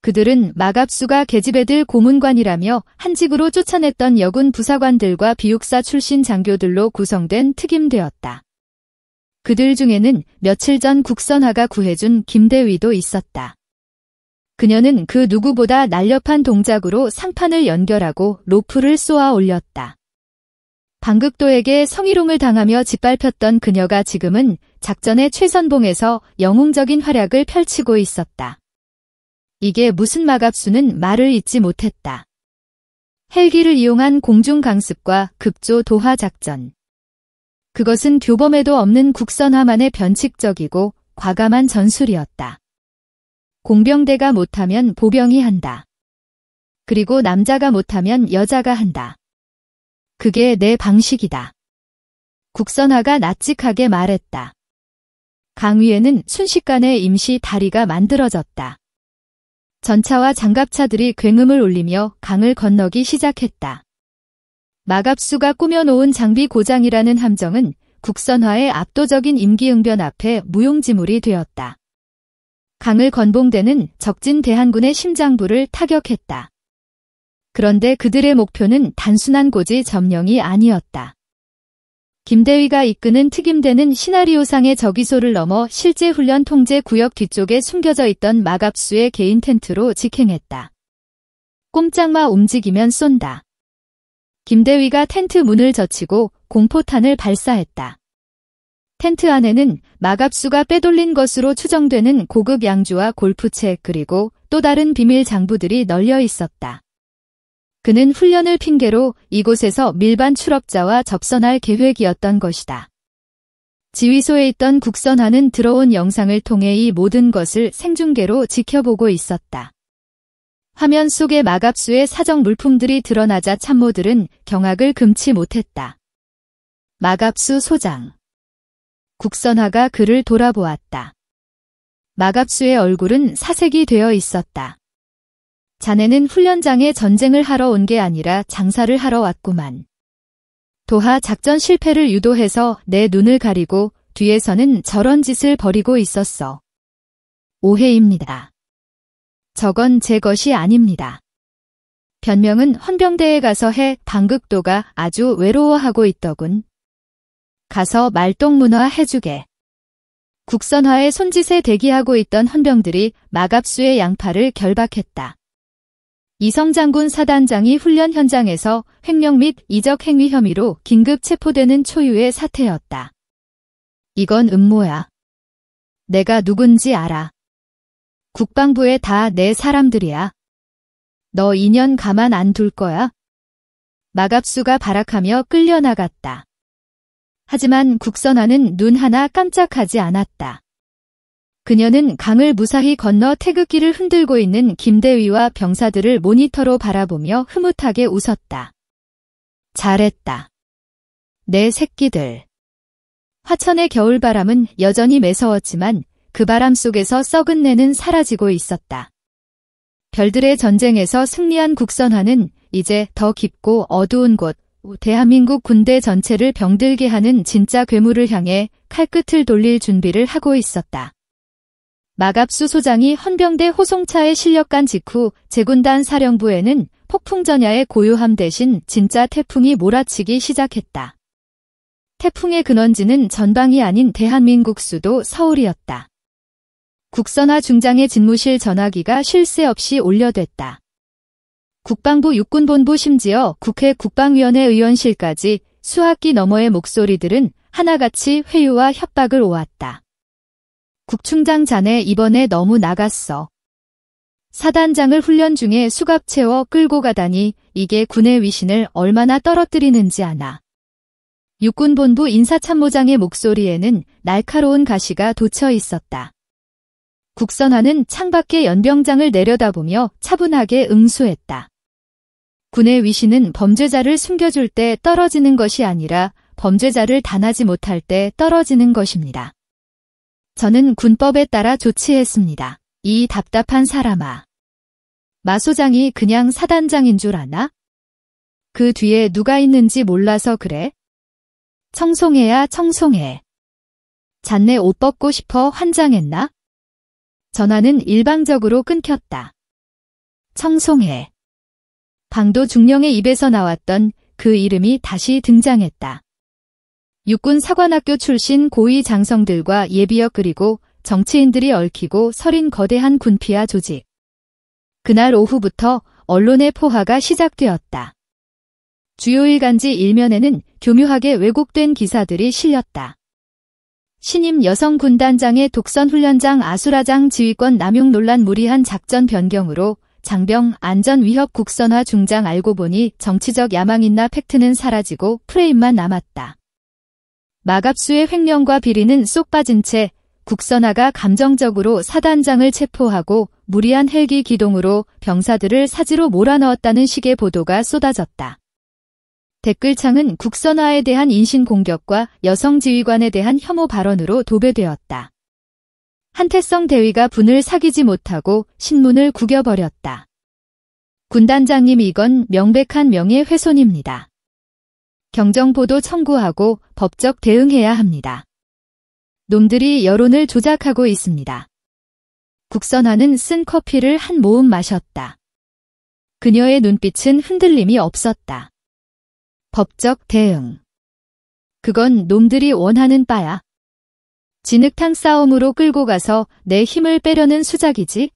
그들은 마갑수가 계집애들 고문관이라며 한직으로 쫓아냈던 여군 부사관들과 비육사 출신 장교들로 구성된 특임대였다. 그들 중에는 며칠 전 국선화가 구해준 김대위도 있었다. 그녀는 그 누구보다 날렵한 동작으로 상판을 연결하고 로프를 쏘아 올렸다. 방극도에게 성희롱을 당하며 짓밟혔던 그녀가 지금은 작전의 최선봉에서 영웅적인 활약을 펼치고 있었다. 이게 무슨 마갑수는 말을 잇지 못했다. 헬기를 이용한 공중강습과 급조 도하 작전. 그것은 교범에도 없는 국선화만의 변칙적이고 과감한 전술이었다. 공병대가 못하면 보병이 한다. 그리고 남자가 못하면 여자가 한다. 그게 내 방식이다. 국선화가 낯찍하게 말했다. 강 위에는 순식간에 임시 다리가 만들어졌다. 전차와 장갑차들이 굉음을 울리며 강을 건너기 시작했다. 마갑수가 꾸며놓은 장비 고장이라는 함정은 국선화의 압도적인 임기응변 앞에 무용지물이 되었다. 강을 건봉대는 적진 대한군의 심장부를 타격했다. 그런데 그들의 목표는 단순한 고지 점령이 아니었다. 김대위가 이끄는 특임대는 시나리오상의 저기소를 넘어 실제 훈련 통제 구역 뒤쪽에 숨겨져 있던 마갑수의 개인 텐트로 직행했다. 꼼짝마 움직이면 쏜다. 김대위가 텐트 문을 젖히고 공포탄을 발사했다. 텐트 안에는 마갑수가 빼돌린 것으로 추정되는 고급 양주와 골프채 그리고 또 다른 비밀 장부들이 널려 있었다. 그는 훈련을 핑계로 이곳에서 밀반 추락자와 접선할 계획이었던 것이다. 지휘소에 있던 국선화는 들어온 영상을 통해 이 모든 것을 생중계로 지켜보고 있었다. 화면 속에 마갑수의 사적 물품들이 드러나자 참모들은 경악을 금치 못했다. 마갑수 소장. 국선화가 그를 돌아보았다. 마갑수의 얼굴은 사색이 되어 있었다. 자네는 훈련장에 전쟁을 하러 온 게 아니라 장사를 하러 왔구만. 도하 작전 실패를 유도해서 내 눈을 가리고 뒤에서는 저런 짓을 벌이고 있었어. 오해입니다. 저건 제 것이 아닙니다. 변명은 헌병대에 가서 해 방극도가 아주 외로워하고 있더군. 가서 말똥문화 해주게. 국선화의 손짓에 대기하고 있던 헌병들이 마갑수의 양팔을 결박했다. 이성장군 사단장이 훈련 현장에서 횡령 및 이적 행위 혐의로 긴급 체포되는 초유의 사태였다. 이건 음모야. 내가 누군지 알아. 국방부에 다 내 사람들이야. 너 2년 가만 안 둘 거야? 마갑수가 발악하며 끌려나갔다. 하지만 국선화는 눈 하나 깜짝하지 않았다. 그녀는 강을 무사히 건너 태극기를 흔들고 있는 김대위와 병사들을 모니터로 바라보며 흐뭇하게 웃었다. 잘했다. 내 새끼들. 화천의 겨울바람은 여전히 매서웠지만 그 바람 속에서 썩은 내는 사라지고 있었다. 별들의 전쟁에서 승리한 국선화는 이제 더 깊고 어두운 곳, 대한민국 군대 전체를 병들게 하는 진짜 괴물을 향해 칼끝을 돌릴 준비를 하고 있었다. 마갑수 소장이 헌병대 호송차에 실려간 직후 제군단 사령부에는 폭풍전야의 고요함 대신 진짜 태풍이 몰아치기 시작했다. 태풍의 근원지는 전방이 아닌 대한민국 수도 서울이었다. 국선화 중장의 집무실 전화기가 쉴 새 없이 올려댔다. 국방부 육군본부 심지어 국회 국방위원회 의원실까지 수학기 너머의 목소리들은 하나같이 회유와 협박을 오았다. 국충장 자네 이번에 너무 나갔어. 사단장을 훈련 중에 수갑 채워 끌고 가다니 이게 군의 위신을 얼마나 떨어뜨리는지 아나. 육군본부 인사참모장의 목소리에는 날카로운 가시가 돋쳐 있었다. 국선화는 창밖에 연병장을 내려다보며 차분하게 응수했다. 군의 위신은 범죄자를 숨겨줄 때 떨어지는 것이 아니라 범죄자를 단하지 못할 때 떨어지는 것입니다. 저는 군법에 따라 조치했습니다. 이 답답한 사람아. 마 소장이 그냥 사단장인 줄 아나? 그 뒤에 누가 있는지 몰라서 그래? 청송해야 청송해. 잔내 옷 벗고 싶어 환장했나? 전화는 일방적으로 끊겼다. 청송해. 방도 중령의 입에서 나왔던 그 이름이 다시 등장했다. 육군 사관학교 출신 고위 장성들과 예비역 그리고 정치인들이 얽히고 서린 거대한 군피아 조직. 그날 오후부터 언론의 포화가 시작되었다. 주요 일간지 일면에는 교묘하게 왜곡된 기사들이 실렸다. 신임 여성 군단장의 독선 훈련장 아수라장 지휘권 남용 논란 무리한 작전 변경으로 장병 안전 위협 국선화 중장 알고 보니 정치적 야망 있나 팩트는 사라지고 프레임만 남았다. 마갑수의 횡령과 비리는 쏙 빠진 채 국선화가 감정적으로 사단장을 체포하고 무리한 헬기 기동으로 병사들을 사지로 몰아넣었다는 식의 보도가 쏟아졌다. 댓글창은 국선화에 대한 인신공격과 여성 지휘관에 대한 혐오 발언으로 도배되었다. 한태성 대위가 분을 사귀지 못하고 신문을 구겨버렸다. 군단장님 이건 명백한 명예훼손입니다. 경정보도 청구하고 법적 대응해야 합니다. 놈들이 여론을 조작하고 있습니다. 국선화는 쓴 커피를 한 모금 마셨다. 그녀의 눈빛은 흔들림이 없었다. 법적 대응. 그건 놈들이 원하는 바야. 진흙탕 싸움으로 끌고 가서 내 힘을 빼려는 수작이지.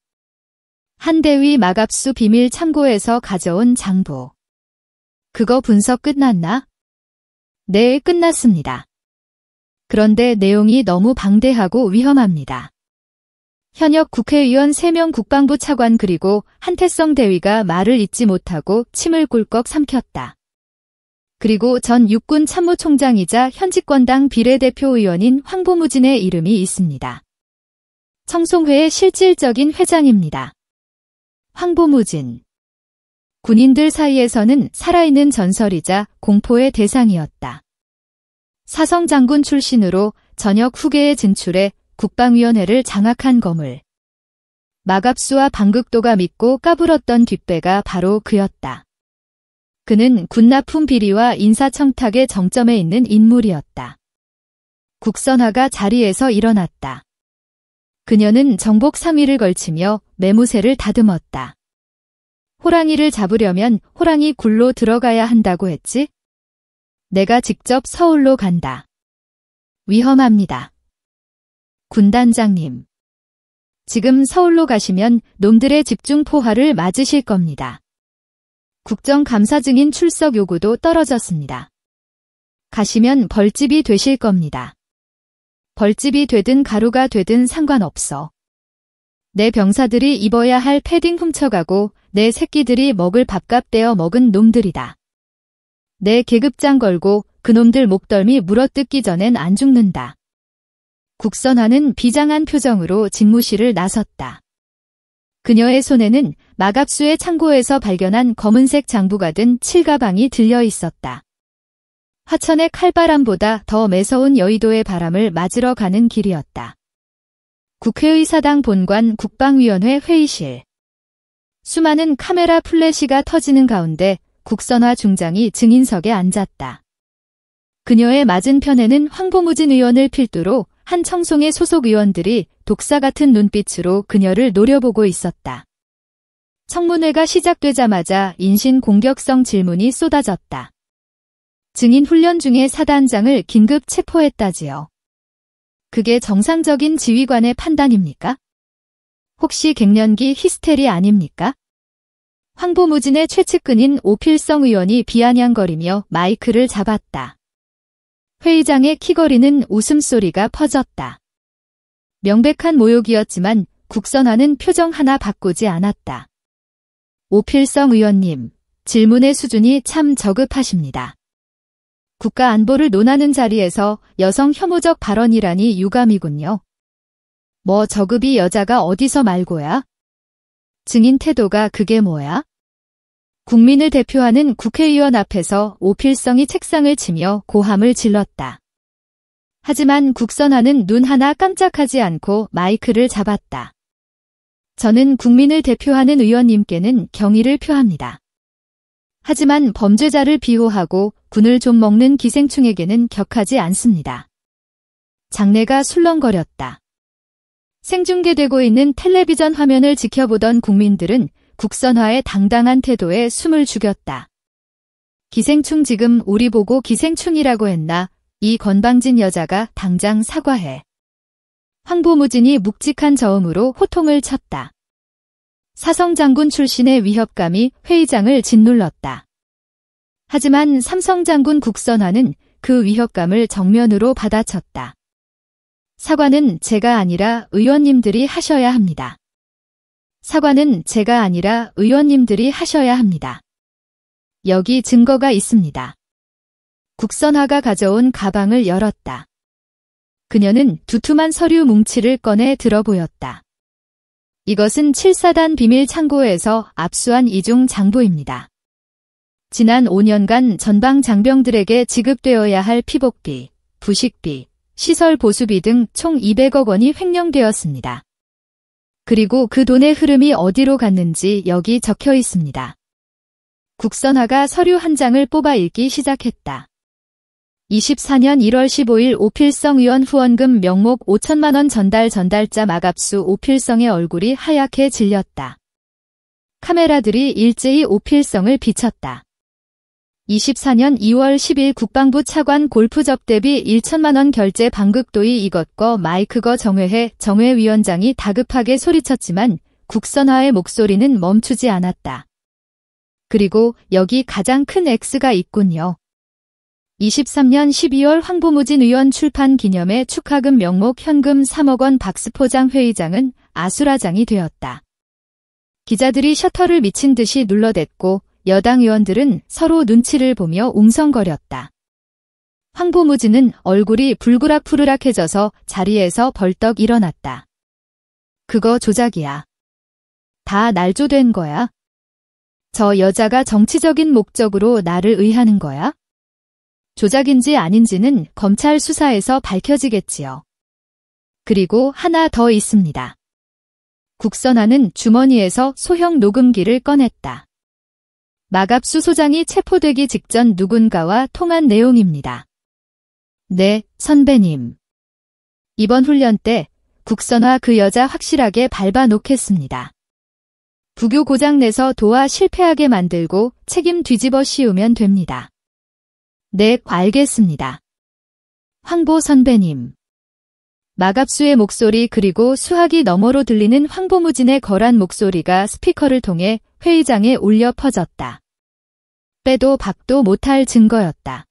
한대위 마갑수 비밀 참고에서 가져온 장부. 그거 분석 끝났나? 네, 끝났습니다. 그런데 내용이 너무 방대하고 위험합니다. 현역 국회의원 3명 국방부 차관 그리고 한태성 대위가 말을 잇지 못하고 침을 꿀꺽 삼켰다. 그리고 전 육군 참모총장이자 현직권당 비례대표 의원인 황보무진의 이름이 있습니다. 청송회의 실질적인 회장입니다. 황보무진. 군인들 사이에서는 살아있는 전설이자 공포의 대상이었다. 사성장군 출신으로 전역 후계에 진출해 국방위원회를 장악한 거물. 마갑수와 방극도가 믿고 까불었던 뒷배가 바로 그였다. 그는 군납품 비리와 인사청탁의 정점에 있는 인물이었다. 국선화가 자리에서 일어났다. 그녀는 정복 3위를 걸치며 매무새를 다듬었다. 호랑이를 잡으려면 호랑이 굴로 들어가야 한다고 했지? 내가 직접 서울로 간다. 위험합니다. 군단장님. 지금 서울로 가시면 놈들의 집중 포화를 맞으실 겁니다. 국정감사 증인 출석 요구도 떨어졌습니다. 가시면 벌집이 되실 겁니다. 벌집이 되든 가루가 되든 상관없어. 내 병사들이 입어야 할 패딩 훔쳐가고 내 새끼들이 먹을 밥값 떼어 먹은 놈들이다. 내 계급장 걸고 그놈들 목덜미 물어뜯기 전엔 안 죽는다. 국선화는 비장한 표정으로 직무실을 나섰다. 그녀의 손에는 마갑수의 창고에서 발견한 검은색 장부가 든 칠가방이 들려 있었다. 화천의 칼바람보다 더 매서운 여의도의 바람을 맞으러 가는 길이었다. 국회의사당 본관 국방위원회 회의실. 수많은 카메라 플래시가 터지는 가운데 국선화 중장이 증인석에 앉았다. 그녀의 맞은편에는 황보무진 의원을 필두로 한 청송의 소속 의원들이 독사 같은 눈빛으로 그녀를 노려보고 있었다. 청문회가 시작되자마자 인신 공격성 질문이 쏟아졌다. 증인 훈련 중에 사단장을 긴급 체포했다지요. 그게 정상적인 지휘관의 판단입니까? 혹시 갱년기 히스테리 아닙니까? 황보무진의 최측근인 오필성 의원이 비아냥거리며 마이크를 잡았다. 회의장의 키거리는 웃음소리가 퍼졌다. 명백한 모욕이었지만 국선화는 표정 하나 바꾸지 않았다. 오필성 의원님, 질문의 수준이 참 저급하십니다. 국가 안보를 논하는 자리에서 여성 혐오적 발언이라니 유감이군요. 뭐 저급이 여자가 어디서 말고야? 증인 태도가 그게 뭐야? 국민을 대표하는 국회의원 앞에서 오필성이 책상을 치며 고함을 질렀다. 하지만 국선화는 눈 하나 깜짝하지 않고 마이크를 잡았다. 저는 국민을 대표하는 의원님께는 경의를 표합니다. 하지만 범죄자를 비호하고 군을 좀 먹는 기생충에게는 격하지 않습니다. 장내가 술렁거렸다. 생중계되고 있는 텔레비전 화면을 지켜보던 국민들은 국선화의 당당한 태도에 숨을 죽였다. 기생충 지금 우리 보고 기생충이라고 했나? 이 건방진 여자가 당장 사과해. 황보무진이 묵직한 저음으로 호통을 쳤다. 사성장군 출신의 위협감이 회의장을 짓눌렀다. 하지만 삼성장군 국선화는 그 위협감을 정면으로 받아쳤다. 사과는 제가 아니라 의원님들이 하셔야 합니다. 사과는 제가 아니라 의원님들이 하셔야 합니다. 여기 증거가 있습니다. 국선화가 가져온 가방을 열었다. 그녀는 두툼한 서류 뭉치를 꺼내 들어보였다. 이것은 7사단 비밀 창고에서 압수한 이중 장부입니다. 지난 5년간 전방 장병들에게 지급되어야 할 피복비, 부식비, 시설 보수비 등 총 200억 원이 횡령되었습니다. 그리고 그 돈의 흐름이 어디로 갔는지 여기 적혀 있습니다. 국선화가 서류 한 장을 뽑아 읽기 시작했다. 24년 1월 15일 오필성 의원 후원금 명목 5천만 원 전달자 마갑수 오필성의 얼굴이 하얗게 질렸다. 카메라들이 일제히 오필성을 비쳤다. 24년 2월 10일 국방부 차관 골프 접대비 1천만 원 결제 방극도의 이것거 마이크거 정회회 정회위원장이 다급하게 소리쳤지만 국선화의 목소리는 멈추지 않았다. 그리고 여기 가장 큰 X가 있군요. 23년 12월 황보무진 의원 출판 기념회 축하금 명목 현금 3억 원 박스포장 회의장은 아수라장이 되었다. 기자들이 셔터를 미친 듯이 눌러댔고 여당 의원들은 서로 눈치를 보며 웅성거렸다. 황보무진은 얼굴이 불그락푸르락해져서 자리에서 벌떡 일어났다. 그거 조작이야. 다 날조된 거야. 저 여자가 정치적인 목적으로 나를 의하는 거야? 조작인지 아닌지는 검찰 수사에서 밝혀지겠지요. 그리고 하나 더 있습니다. 국선아는 주머니에서 소형 녹음기를 꺼냈다. 마갑수 소장이 체포되기 직전 누군가와 통한 내용입니다. 네, 선배님. 이번 훈련 때 국선아 그 여자 확실하게 밟아놓겠습니다. 부교 고장 내서 도와 실패하게 만들고 책임 뒤집어 씌우면 됩니다. 네, 알겠습니다. 황보 선배님. 마갑수의 목소리 그리고 수화기 너머로 들리는 황보무진의 거란 목소리가 스피커를 통해 회의장에 울려 퍼졌다. 빼도 박도 못할 증거였다.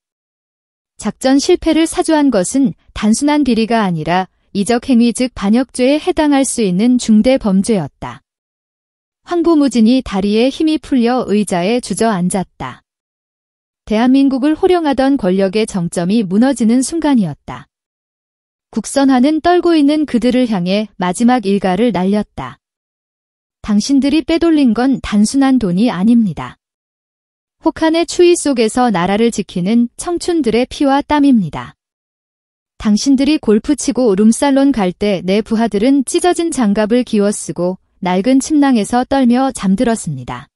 작전 실패를 사주한 것은 단순한 비리가 아니라 이적행위 즉 반역죄에 해당할 수 있는 중대 범죄였다. 황보무진이 다리에 힘이 풀려 의자에 주저앉았다. 대한민국을 호령하던 권력의 정점이 무너지는 순간이었다. 국선화는 떨고 있는 그들을 향해 마지막 일가를 날렸다. 당신들이 빼돌린 건 단순한 돈이 아닙니다. 혹한의 추위 속에서 나라를 지키는 청춘들의 피와 땀입니다. 당신들이 골프 치고 룸살론 갈 때 내 부하들은 찢어진 장갑을 기워쓰고 낡은 침낭에서 떨며 잠들었습니다.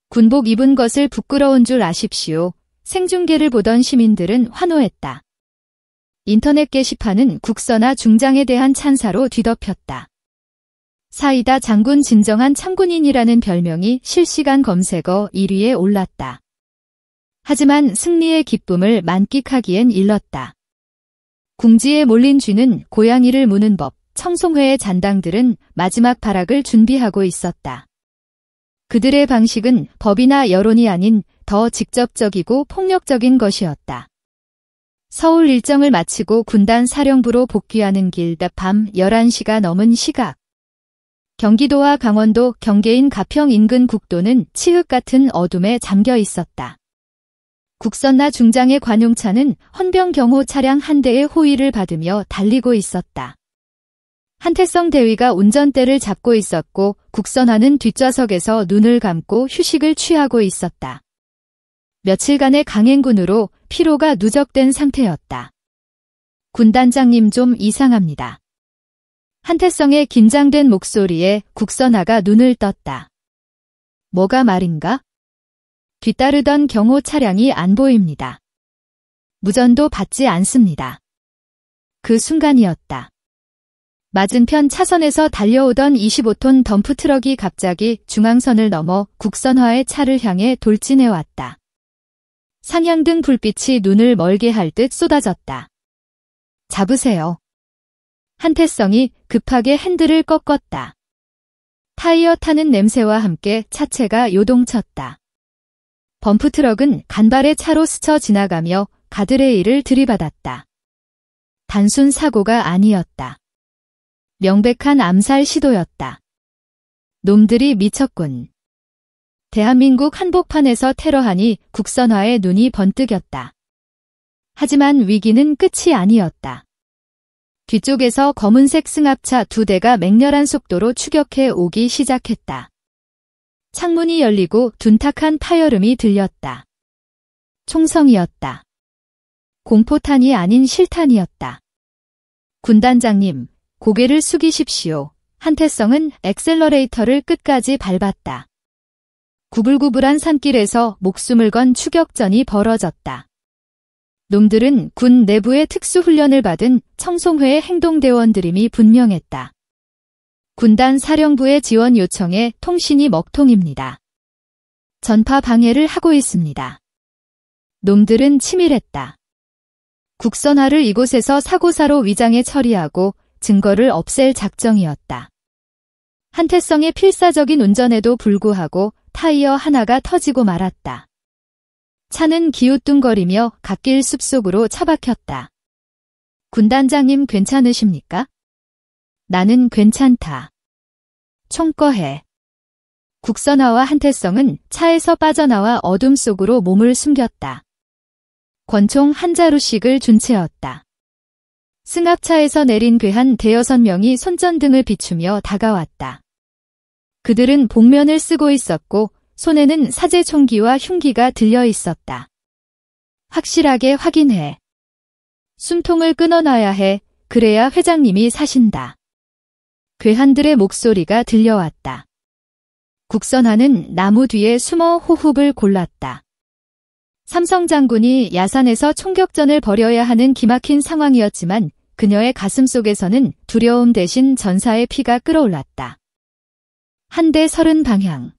군복 입은 것을 부끄러운 줄 아십시오. 생중계를 보던 시민들은 환호했다. 인터넷 게시판은 국선아 중장에 대한 찬사로 뒤덮였다. 사이다 장군 진정한 참군인이라는 별명이 실시간 검색어 1위에 올랐다. 하지만 승리의 기쁨을 만끽하기엔 일렀다. 궁지에 몰린 쥐는 고양이를 무는 법, 청송회의 잔당들은 마지막 발악을 준비하고 있었다. 그들의 방식은 법이나 여론이 아닌 더 직접적이고 폭력적인 것이었다. 서울 일정을 마치고 군단 사령부로 복귀하는 길 밤 11시가 넘은 시각. 경기도와 강원도 경계인 가평 인근 국도는 칠흑 같은 어둠에 잠겨 있었다. 국선나 중장의 관용차는 헌병 경호 차량 한 대의 호위를 받으며 달리고 있었다. 한태성 대위가 운전대를 잡고 있었고 국선화는 뒷좌석에서 눈을 감고 휴식을 취하고 있었다. 며칠간의 강행군으로 피로가 누적된 상태였다. 군단장님 좀 이상합니다. 한태성의 긴장된 목소리에 국선화가 눈을 떴다. 뭐가 말인가? 뒤따르던 경호 차량이 안 보입니다. 무전도 받지 않습니다. 그 순간이었다. 맞은편 차선에서 달려오던 25톤 덤프트럭이 갑자기 중앙선을 넘어 국선화의 차를 향해 돌진해왔다. 상향등 불빛이 눈을 멀게 할 듯 쏟아졌다. 잡으세요. 한태성이 급하게 핸들을 꺾었다. 타이어 타는 냄새와 함께 차체가 요동쳤다. 덤프트럭은 간발의 차로 스쳐 지나가며 가드레일을 들이받았다. 단순 사고가 아니었다. 명백한 암살 시도였다. 놈들이 미쳤군. 대한민국 한복판에서 테러하니 국선화의 눈이 번뜩였다. 하지만 위기는 끝이 아니었다. 뒤쪽에서 검은색 승합차 2대가 맹렬한 속도로 추격해 오기 시작했다. 창문이 열리고 둔탁한 파열음이 들렸다. 총성이었다. 공포탄이 아닌 실탄이었다. 군단장님, 고개를 숙이십시오. 한태성은 엑셀러레이터를 끝까지 밟았다. 구불구불한 산길에서 목숨을 건 추격전이 벌어졌다. 놈들은 군 내부의 특수훈련을 받은 청송회의 행동대원들임이 분명했다. 군단 사령부의 지원 요청에 통신이 먹통입니다. 전파 방해를 하고 있습니다. 놈들은 치밀했다. 국선화를 이곳에서 사고사로 위장해 처리하고 증거를 없앨 작정이었다. 한태성의 필사적인 운전에도 불구하고 타이어 하나가 터지고 말았다. 차는 기우뚱거리며 갓길 숲속으로 처박혔다. 군단장님 괜찮으십니까? 나는 괜찮다. 총 꺼해. 국선화와 한태성은 차에서 빠져나와 어둠 속으로 몸을 숨겼다. 권총 한 자루씩을 준 채였다. 승합차에서 내린 괴한 5-6명이 손전등을 비추며 다가왔다. 그들은 복면을 쓰고 있었고 손에는 사제 총기와 흉기가 들려 있었다. 확실하게 확인해. 숨통을 끊어놔야 해. 그래야 회장님이 사신다. 괴한들의 목소리가 들려왔다. 국선화는 나무 뒤에 숨어 호흡을 골랐다. 삼성 장군이 야산에서 총격전을 벌여야 하는 기막힌 상황이었지만 그녀의 가슴 속에서는 두려움 대신 전사의 피가 끓어올랐다. 한 대 30방향.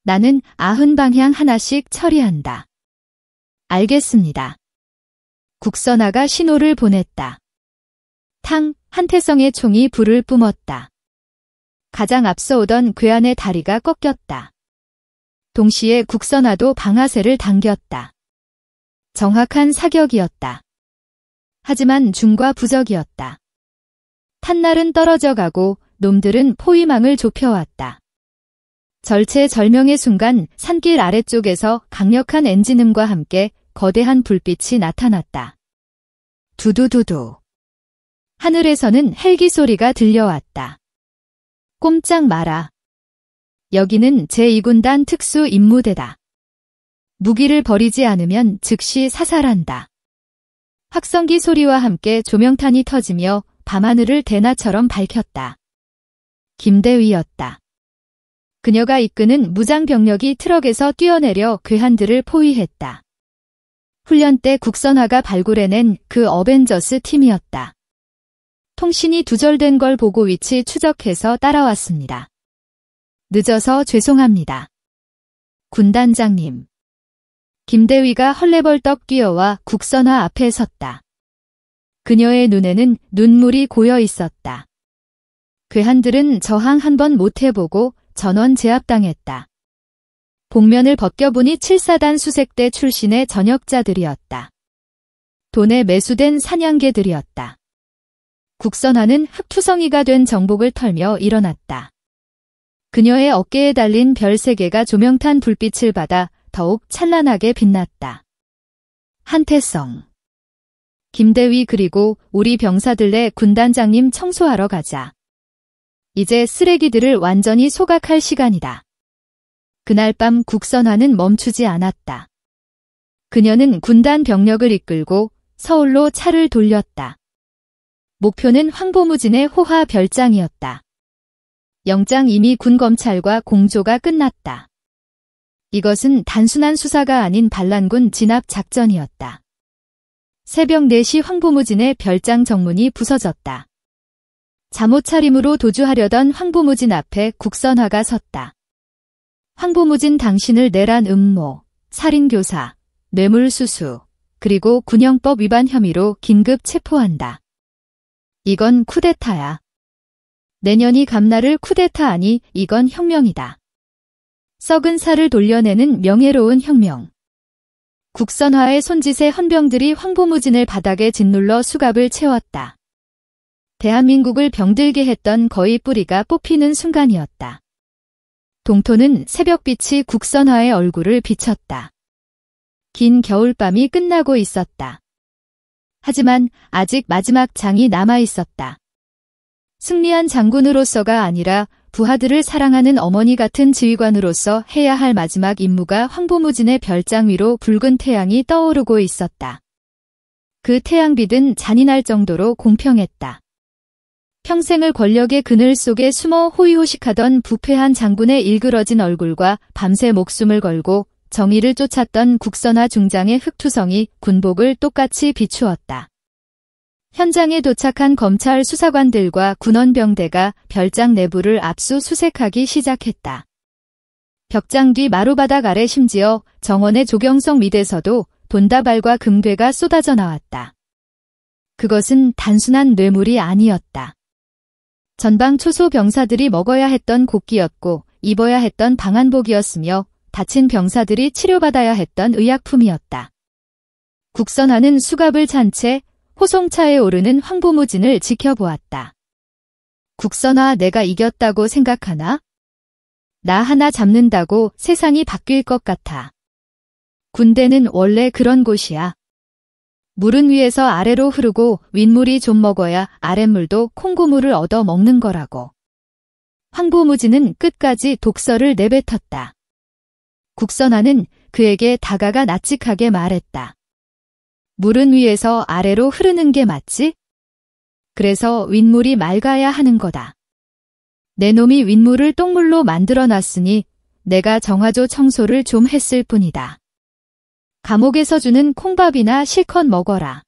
나는 90방향 하나씩 처리한다. 알겠습니다. 국선화가 신호를 보냈다. 탕, 한태성의 총이 불을 뿜었다. 가장 앞서 오던 괴한의 다리가 꺾였다. 동시에 국선화도 방아쇠를 당겼다. 정확한 사격이었다. 하지만 중과 부적이었다. 탄날은 떨어져 가고 놈들은 포위망을 좁혀왔다. 절체절명의 순간 산길 아래쪽에서 강력한 엔진음과 함께 거대한 불빛이 나타났다. 두두두두. 하늘에서는 헬기 소리가 들려왔다. 꼼짝 마라. 여기는 제2군단 특수 임무대다. 무기를 버리지 않으면 즉시 사살한다. 확성기 소리와 함께 조명탄이 터지며 밤하늘을 대낮처럼 밝혔다. 김대위였다. 그녀가 이끄는 무장병력이 트럭에서 뛰어내려 괴한들을 포위했다. 훈련 때 국선화가 발굴해낸 그 어벤져스 팀이었다. 통신이 두절된 걸 보고 위치 추적해서 따라왔습니다. 늦어서 죄송합니다. 군단장님. 김대위가 헐레벌떡 뛰어와 국선화 앞에 섰다. 그녀의 눈에는 눈물이 고여 있었다. 괴한들은 저항 한 번 못 해보고 전원 제압당했다. 복면을 벗겨보니 7사단 수색대 출신의 전역자들이었다. 돈에 매수된 사냥개들이었다. 국선화는 흑투성이가 된 정복을 털며 일어났다. 그녀의 어깨에 달린 별 3개가 조명탄 불빛을 받아 더욱 찬란하게 빛났다. 한태성. 김대위 그리고 우리 병사들의 군단장님 청소하러 가자. 이제 쓰레기들을 완전히 소각할 시간이다. 그날 밤 국선화는 멈추지 않았다. 그녀는 군단 병력을 이끌고 서울로 차를 돌렸다. 목표는 황보무진의 호화 별장이었다. 영장 이미 군검찰과 공조가 끝났다. 이것은 단순한 수사가 아닌 반란군 진압 작전이었다. 새벽 4시 황보무진의 별장 정문이 부서졌다. 잠옷 차림으로 도주하려던 황보무진 앞에 국선화가 섰다. 황보무진 당신을 내란 음모, 살인교사, 뇌물수수, 그리고 군형법 위반 혐의로 긴급 체포한다. 이건 쿠데타야. 내년이 감나를 쿠데타 아니 이건 혁명이다. 썩은 살을 돌려내는 명예로운 혁명. 국선화의 손짓에 헌병들이 황보무진을 바닥에 짓눌러 수갑을 채웠다. 대한민국을 병들게 했던 거의 뿌리가 뽑히는 순간이었다. 동토는 새벽빛이 국선화의 얼굴을 비쳤다. 긴 겨울밤이 끝나고 있었다. 하지만 아직 마지막 장이 남아 있었다. 승리한 장군으로서가 아니라 부하들을 사랑하는 어머니 같은 지휘관으로서 해야 할 마지막 임무가 황보무진의 별장 위로 붉은 태양이 떠오르고 있었다. 그 태양빛은 잔인할 정도로 공평했다. 평생을 권력의 그늘 속에 숨어 호의호식하던 부패한 장군의 일그러진 얼굴과 밤새 목숨을 걸고 정의를 쫓았던 국선화 중장의 흑투성이 군복을 똑같이 비추었다. 현장에 도착한 검찰 수사관들과 군원병대가 별장 내부를 압수수색하기 시작했다. 벽장 뒤 마루바닥 아래 심지어 정원의 조경석 밑에서도 돈다발과 금괴가 쏟아져 나왔다. 그것은 단순한 뇌물이 아니었다. 전방 초소 병사들이 먹어야 했던 곡기였고 입어야 했던 방한복이었으며 다친 병사들이 치료받아야 했던 의약품이었다. 국선화는 수갑을 찬 채 호송차에 오르는 황보무진을 지켜보았다. 국선화 내가 이겼다고 생각하나? 나 하나 잡는다고 세상이 바뀔 것 같아. 군대는 원래 그런 곳이야. 물은 위에서 아래로 흐르고 윗물이 좀 먹어야 아랫물도 콩고물을 얻어 먹는 거라고. 황보무지는 끝까지 독설을 내뱉었다. 국선아는 그에게 다가가 낯직하게 말했다. 물은 위에서 아래로 흐르는 게 맞지? 그래서 윗물이 맑아야 하는 거다. 내 놈이 윗물을 똥물로 만들어놨으니 내가 정화조 청소를 좀 했을 뿐이다. 감옥에서 주는 콩밥이나 실컷 먹어라.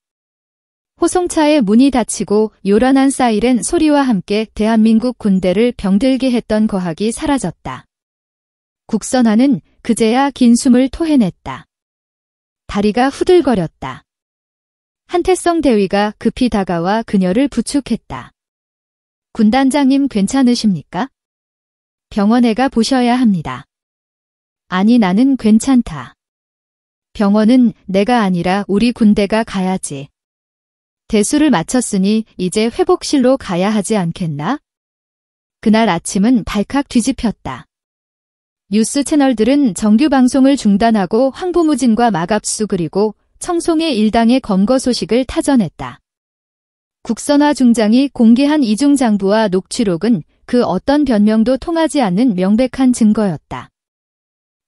호송차의 문이 닫히고 요란한 사이렌 소리와 함께 대한민국 군대를 병들게 했던 거학이 사라졌다. 국선아는 그제야 긴 숨을 토해냈다. 다리가 후들거렸다. 한태성 대위가 급히 다가와 그녀를 부축했다. 군단장님 괜찮으십니까? 병원에 가 보셔야 합니다. 아니 나는 괜찮다. 병원은 내가 아니라 우리 군대가 가야지. 대수를 마쳤으니 이제 회복실로 가야 하지 않겠나? 그날 아침은 발칵 뒤집혔다. 뉴스 채널들은 정규 방송을 중단하고 황보무진과 마갑수 그리고 청송의 일당의 검거 소식을 타전했다. 국선화 중장이 공개한 이중장부와 녹취록은 그 어떤 변명도 통하지 않는 명백한 증거였다.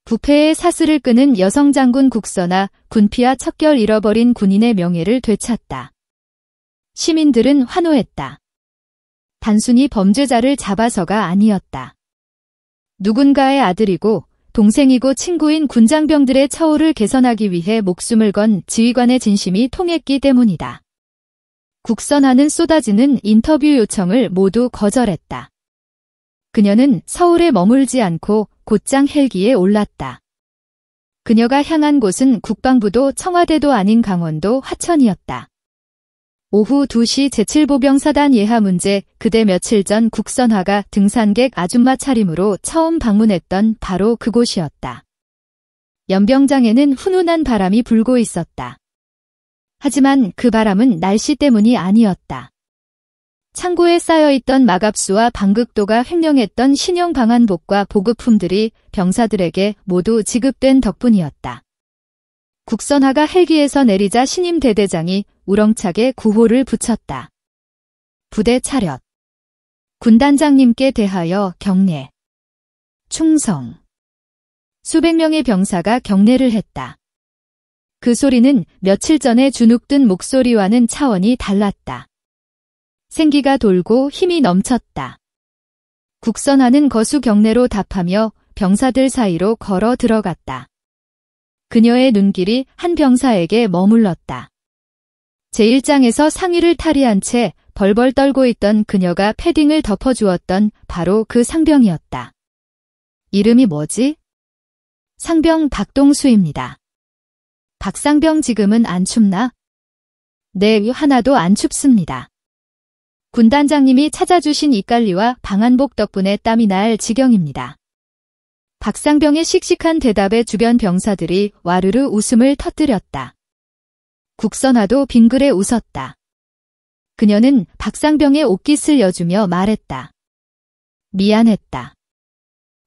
부패의 사슬을 끄는 여성 장군 국선화, 군피와 척결 잃어버린 군인의 명예를 되찾다. 시민들은 환호했다. 단순히 범죄자를 잡아서가 아니었다. 누군가의 아들이고 동생이고 친구인 군장병들의 처우를 개선하기 위해 목숨을 건 지휘관의 진심이 통했기 때문이다. 국선화는 쏟아지는 인터뷰 요청을 모두 거절했다. 그녀는 서울에 머물지 않고 곧장 헬기에 올랐다. 그녀가 향한 곳은 국방부도 청와대도 아닌 강원도 화천이었다. 오후 2시 제7보병사단 예하 문제 그대 며칠 전 국선화가 등산객 아줌마 차림으로 처음 방문했던 바로 그곳이었다. 연병장에는 훈훈한 바람이 불고 있었다. 하지만 그 바람은 날씨 때문이 아니었다. 창고에 쌓여있던 마갑수와 방극도가 횡령했던 신형 방한복과 보급품들이 병사들에게 모두 지급된 덕분이었다. 국선화가 헬기에서 내리자 신임 대대장이 우렁차게 구호를 붙였다. 부대 차렷. 군단장님께 대하여 경례. 충성. 수백 명의 병사가 경례를 했다. 그 소리는 며칠 전에 주눅든 목소리와는 차원이 달랐다. 생기가 돌고 힘이 넘쳤다. 국선화는 거수 경례로 답하며 병사들 사이로 걸어 들어갔다. 그녀의 눈길이 한 병사에게 머물렀다. 제1장에서 상의를 탈의한 채 벌벌 떨고 있던 그녀가 패딩을 덮어주었던 바로 그 상병이었다. 이름이 뭐지? 상병 박동수입니다. 박상병 지금은 안 춥나? 네, 하나도 안 춥습니다. 군단장님이 찾아주신 이깔리와 방한복 덕분에 땀이 날 지경입니다. 박상병의 씩씩한 대답에 주변 병사들이 와르르 웃음을 터뜨렸다. 국선화도 빙그레 웃었다. 그녀는 박상병의 옷깃을 여주며 말했다. 미안했다.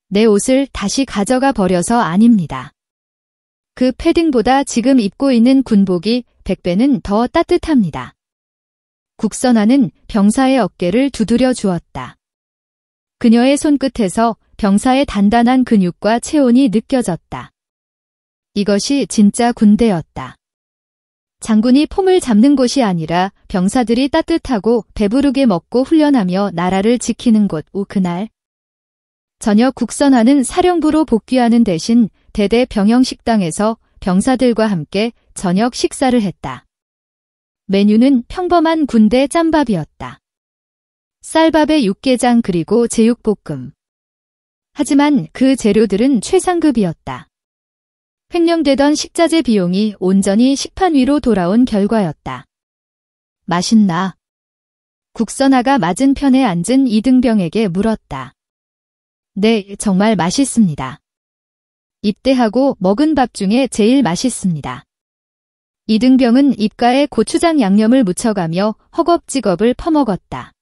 내 옷을 다시 가져가 버려서 아닙니다. 그 패딩보다 지금 입고 있는 군복이 100배는 더 따뜻합니다. 국선화는 병사의 어깨를 두드려 주었다. 그녀의 손끝에서 병사의 단단한 근육과 체온이 느껴졌다. 이것이 진짜 군대였다. 장군이 폼을 잡는 곳이 아니라 병사들이 따뜻하고 배부르게 먹고 훈련하며 나라를 지키는 곳. 그날 저녁 국선화는 사령부로 복귀하는 대신 대대 병영식당에서 병사들과 함께 저녁 식사를 했다. 메뉴는 평범한 군대 짬밥이었다. 쌀밥에 육개장 그리고 제육볶음. 하지만 그 재료들은 최상급이었다. 횡령되던 식자재 비용이 온전히 식판 위로 돌아온 결과였다. 맛있나? 국선화가 맞은편에 앉은 이등병에게 물었다. 네, 정말 맛있습니다. 입대하고 먹은 밥 중에 제일 맛있습니다. 이등병은 입가에 고추장 양념을 묻혀가며 허겁지겁을 퍼먹었다.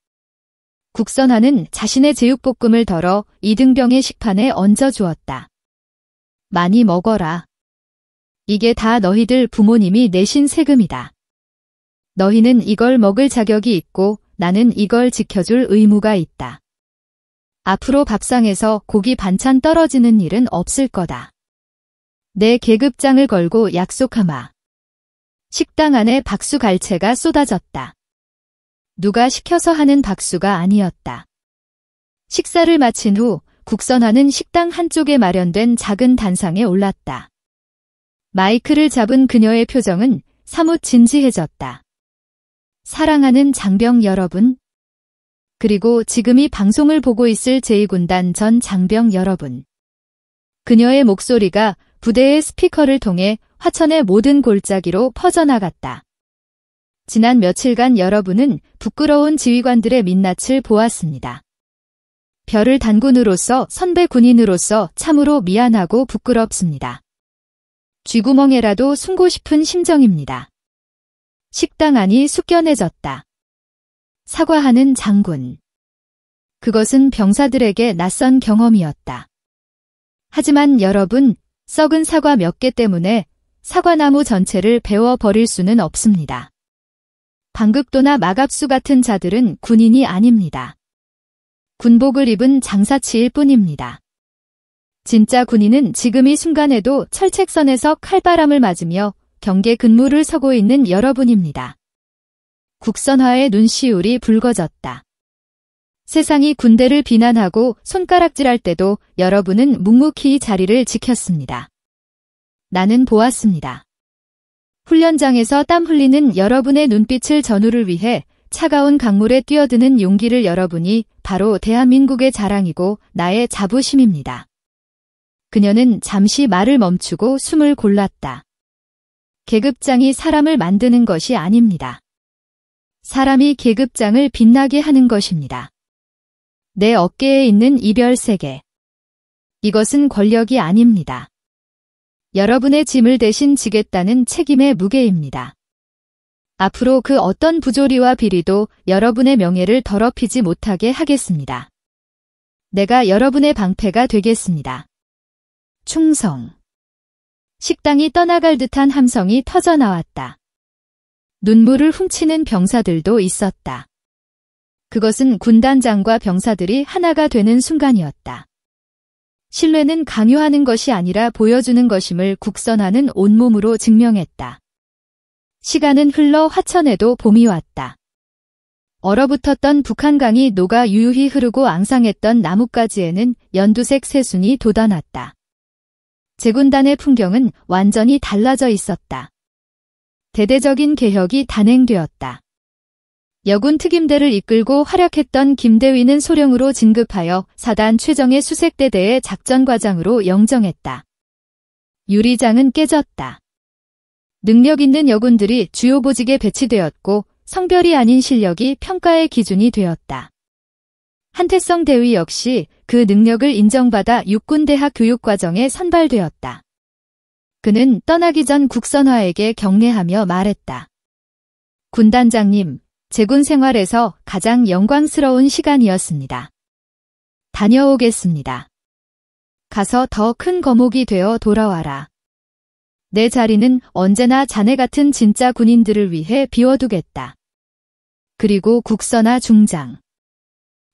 국선화는 자신의 제육볶음을 덜어 이등병의 식판에 얹어 주었다. 많이 먹어라. 이게 다 너희들 부모님이 내신 세금이다. 너희는 이걸 먹을 자격이 있고 나는 이걸 지켜줄 의무가 있다. 앞으로 밥상에서 고기 반찬 떨어지는 일은 없을 거다. 내 계급장을 걸고 약속하마. 식당 안에 박수갈채가 쏟아졌다. 누가 시켜서 하는 박수가 아니었다. 식사를 마친 후 국선화는 식당 한쪽에 마련된 작은 단상에 올랐다. 마이크를 잡은 그녀의 표정은 사뭇 진지해졌다. 사랑하는 장병 여러분, 그리고 지금 이 방송을 보고 있을 제2군단 전 장병 여러분. 그녀의 목소리가 부대의 스피커를 통해 화천의 모든 골짜기로 퍼져나갔다. 지난 며칠간 여러분은 부끄러운 지휘관들의 민낯을 보았습니다. 별을 단군으로서 선배 군인으로서 참으로 미안하고 부끄럽습니다. 쥐구멍에라도 숨고 싶은 심정입니다. 식당 안이 숙연해졌다. 사과하는 장군. 그것은 병사들에게 낯선 경험이었다. 하지만 여러분, 썩은 사과 몇 개 때문에 사과나무 전체를 베어버릴 수는 없습니다. 방극도나 마갑수 같은 자들은 군인이 아닙니다. 군복을 입은 장사치일 뿐입니다. 진짜 군인은 지금 이 순간에도 철책선에서 칼바람을 맞으며 경계 근무를 서고 있는 여러분입니다. 국선화의 눈시울이 붉어졌다. 세상이 군대를 비난하고 손가락질할 때도 여러분은 묵묵히 자리를 지켰습니다. 나는 보았습니다. 훈련장에서 땀 흘리는 여러분의 눈빛을 전우를 위해 차가운 강물에 뛰어드는 용기를 여러분이 바로 대한민국의 자랑이고 나의 자부심입니다. 그녀는 잠시 말을 멈추고 숨을 골랐다. 계급장이 사람을 만드는 것이 아닙니다. 사람이 계급장을 빛나게 하는 것입니다. 내 어깨에 있는 이별세계. 이것은 권력이 아닙니다. 여러분의 짐을 대신 지겠다는 책임의 무게입니다. 앞으로 그 어떤 부조리와 비리도 여러분의 명예를 더럽히지 못하게 하겠습니다. 내가 여러분의 방패가 되겠습니다. 충성. 식당이 떠나갈 듯한 함성이 터져나왔다. 눈물을 훔치는 병사들도 있었다. 그것은 군단장과 병사들이 하나가 되는 순간이었다. 신뢰는 강요하는 것이 아니라 보여주는 것임을 국선화는 온몸으로 증명했다. 시간은 흘러 화천에도 봄이 왔다. 얼어붙었던 북한강이 녹아 유유히 흐르고 앙상했던 나뭇가지에는 연두색 새순이 돋아났다. 제군단의 풍경은 완전히 달라져 있었다. 대대적인 개혁이 단행되었다. 여군 특임대를 이끌고 활약했던 김대위는 소령으로 진급하여 사단 최정예 수색대대의 작전과장으로 영정했다. 유리장은 깨졌다. 능력 있는 여군들이 주요 보직에 배치되었고 성별이 아닌 실력이 평가의 기준이 되었다. 한태성 대위 역시 그 능력을 인정받아 육군대학 교육과정에 선발되었다. 그는 떠나기 전 국선화에게 경례하며 말했다. 군단장님, 제군 생활에서 가장 영광스러운 시간이었습니다. 다녀오겠습니다. 가서 더 큰 거목이 되어 돌아와라. 내 자리는 언제나 자네 같은 진짜 군인들을 위해 비워두겠다. 그리고 국선화 중장.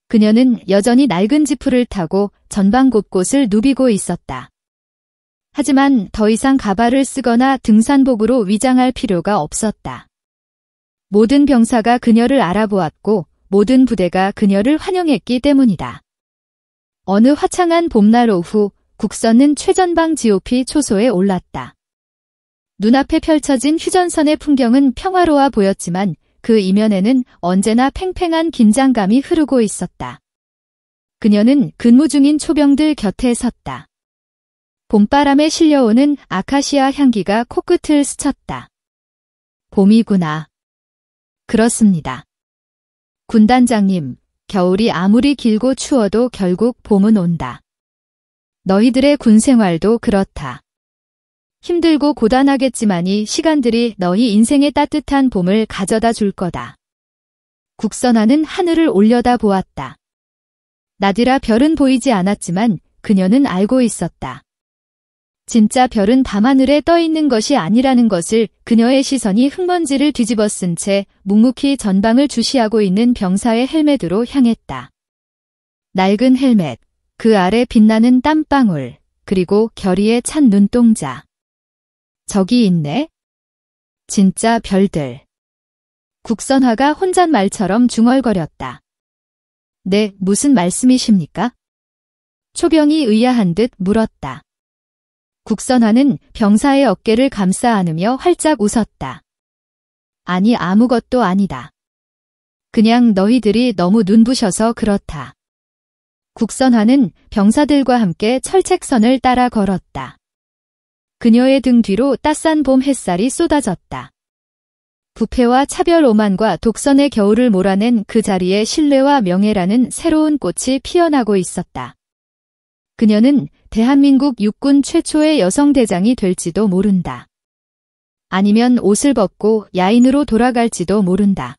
그녀는 여전히 낡은 지프를 타고 전방 곳곳을 누비고 있었다. 하지만 더 이상 가발을 쓰거나 등산복으로 위장할 필요가 없었다. 모든 병사가 그녀를 알아보았고 모든 부대가 그녀를 환영했기 때문이다. 어느 화창한 봄날 오후 국선은 최전방 GOP 초소에 올랐다. 눈앞에 펼쳐진 휴전선의 풍경은 평화로워 보였지만 그 이면에는 언제나 팽팽한 긴장감이 흐르고 있었다. 그녀는 근무 중인 초병들 곁에 섰다. 봄바람에 실려오는 아카시아 향기가 코끝을 스쳤다. 봄이구나. 그렇습니다. 군단장님, 겨울이 아무리 길고 추워도 결국 봄은 온다. 너희들의 군생활도 그렇다. 힘들고 고단하겠지만 이 시간들이 너희 인생의 따뜻한 봄을 가져다 줄 거다. 국선아는 하늘을 올려다 보았다. 나디라 별은 보이지 않았지만 그녀는 알고 있었다. 진짜 별은 밤하늘에 떠 있는 것이 아니라는 것을. 그녀의 시선이 흙먼지를 뒤집어 쓴 채 묵묵히 전방을 주시하고 있는 병사의 헬멧으로 향했다. 낡은 헬멧, 그 아래 빛나는 땀방울, 그리고 결의에 찬 눈동자. 저기 있네. 진짜 별들. 국선화가 혼잣말처럼 중얼거렸다. 네, 무슨 말씀이십니까? 초병이 의아한 듯 물었다. 국선화는 병사의 어깨를 감싸 안으며 활짝 웃었다. 아니, 아무것도 아니다. 그냥 너희들이 너무 눈부셔서 그렇다. 국선화는 병사들과 함께 철책선을 따라 걸었다. 그녀의 등 뒤로 따스한 봄 햇살이 쏟아졌다. 부패와 차별 오만과 독선의 겨울을 몰아낸 그 자리에 신뢰와 명예라는 새로운 꽃이 피어나고 있었다. 그녀는 대한민국 육군 최초의 여성 대장이 될지도 모른다. 아니면 옷을 벗고 야인으로 돌아갈지도 모른다.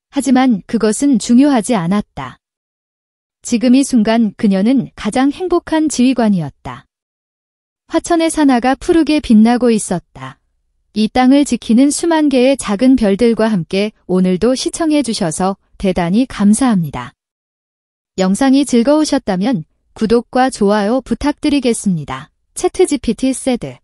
하지만 그것은 중요하지 않았다. 지금 이 순간 그녀는 가장 행복한 지휘관이었다. 화천의 산하가 푸르게 빛나고 있었다. 이 땅을 지키는 수만 개의 작은 별들과 함께 오늘도 시청해 주셔서 대단히 감사합니다. 영상이 즐거우셨다면 구독과 좋아요 부탁드리겠습니다. 챗GPT 세드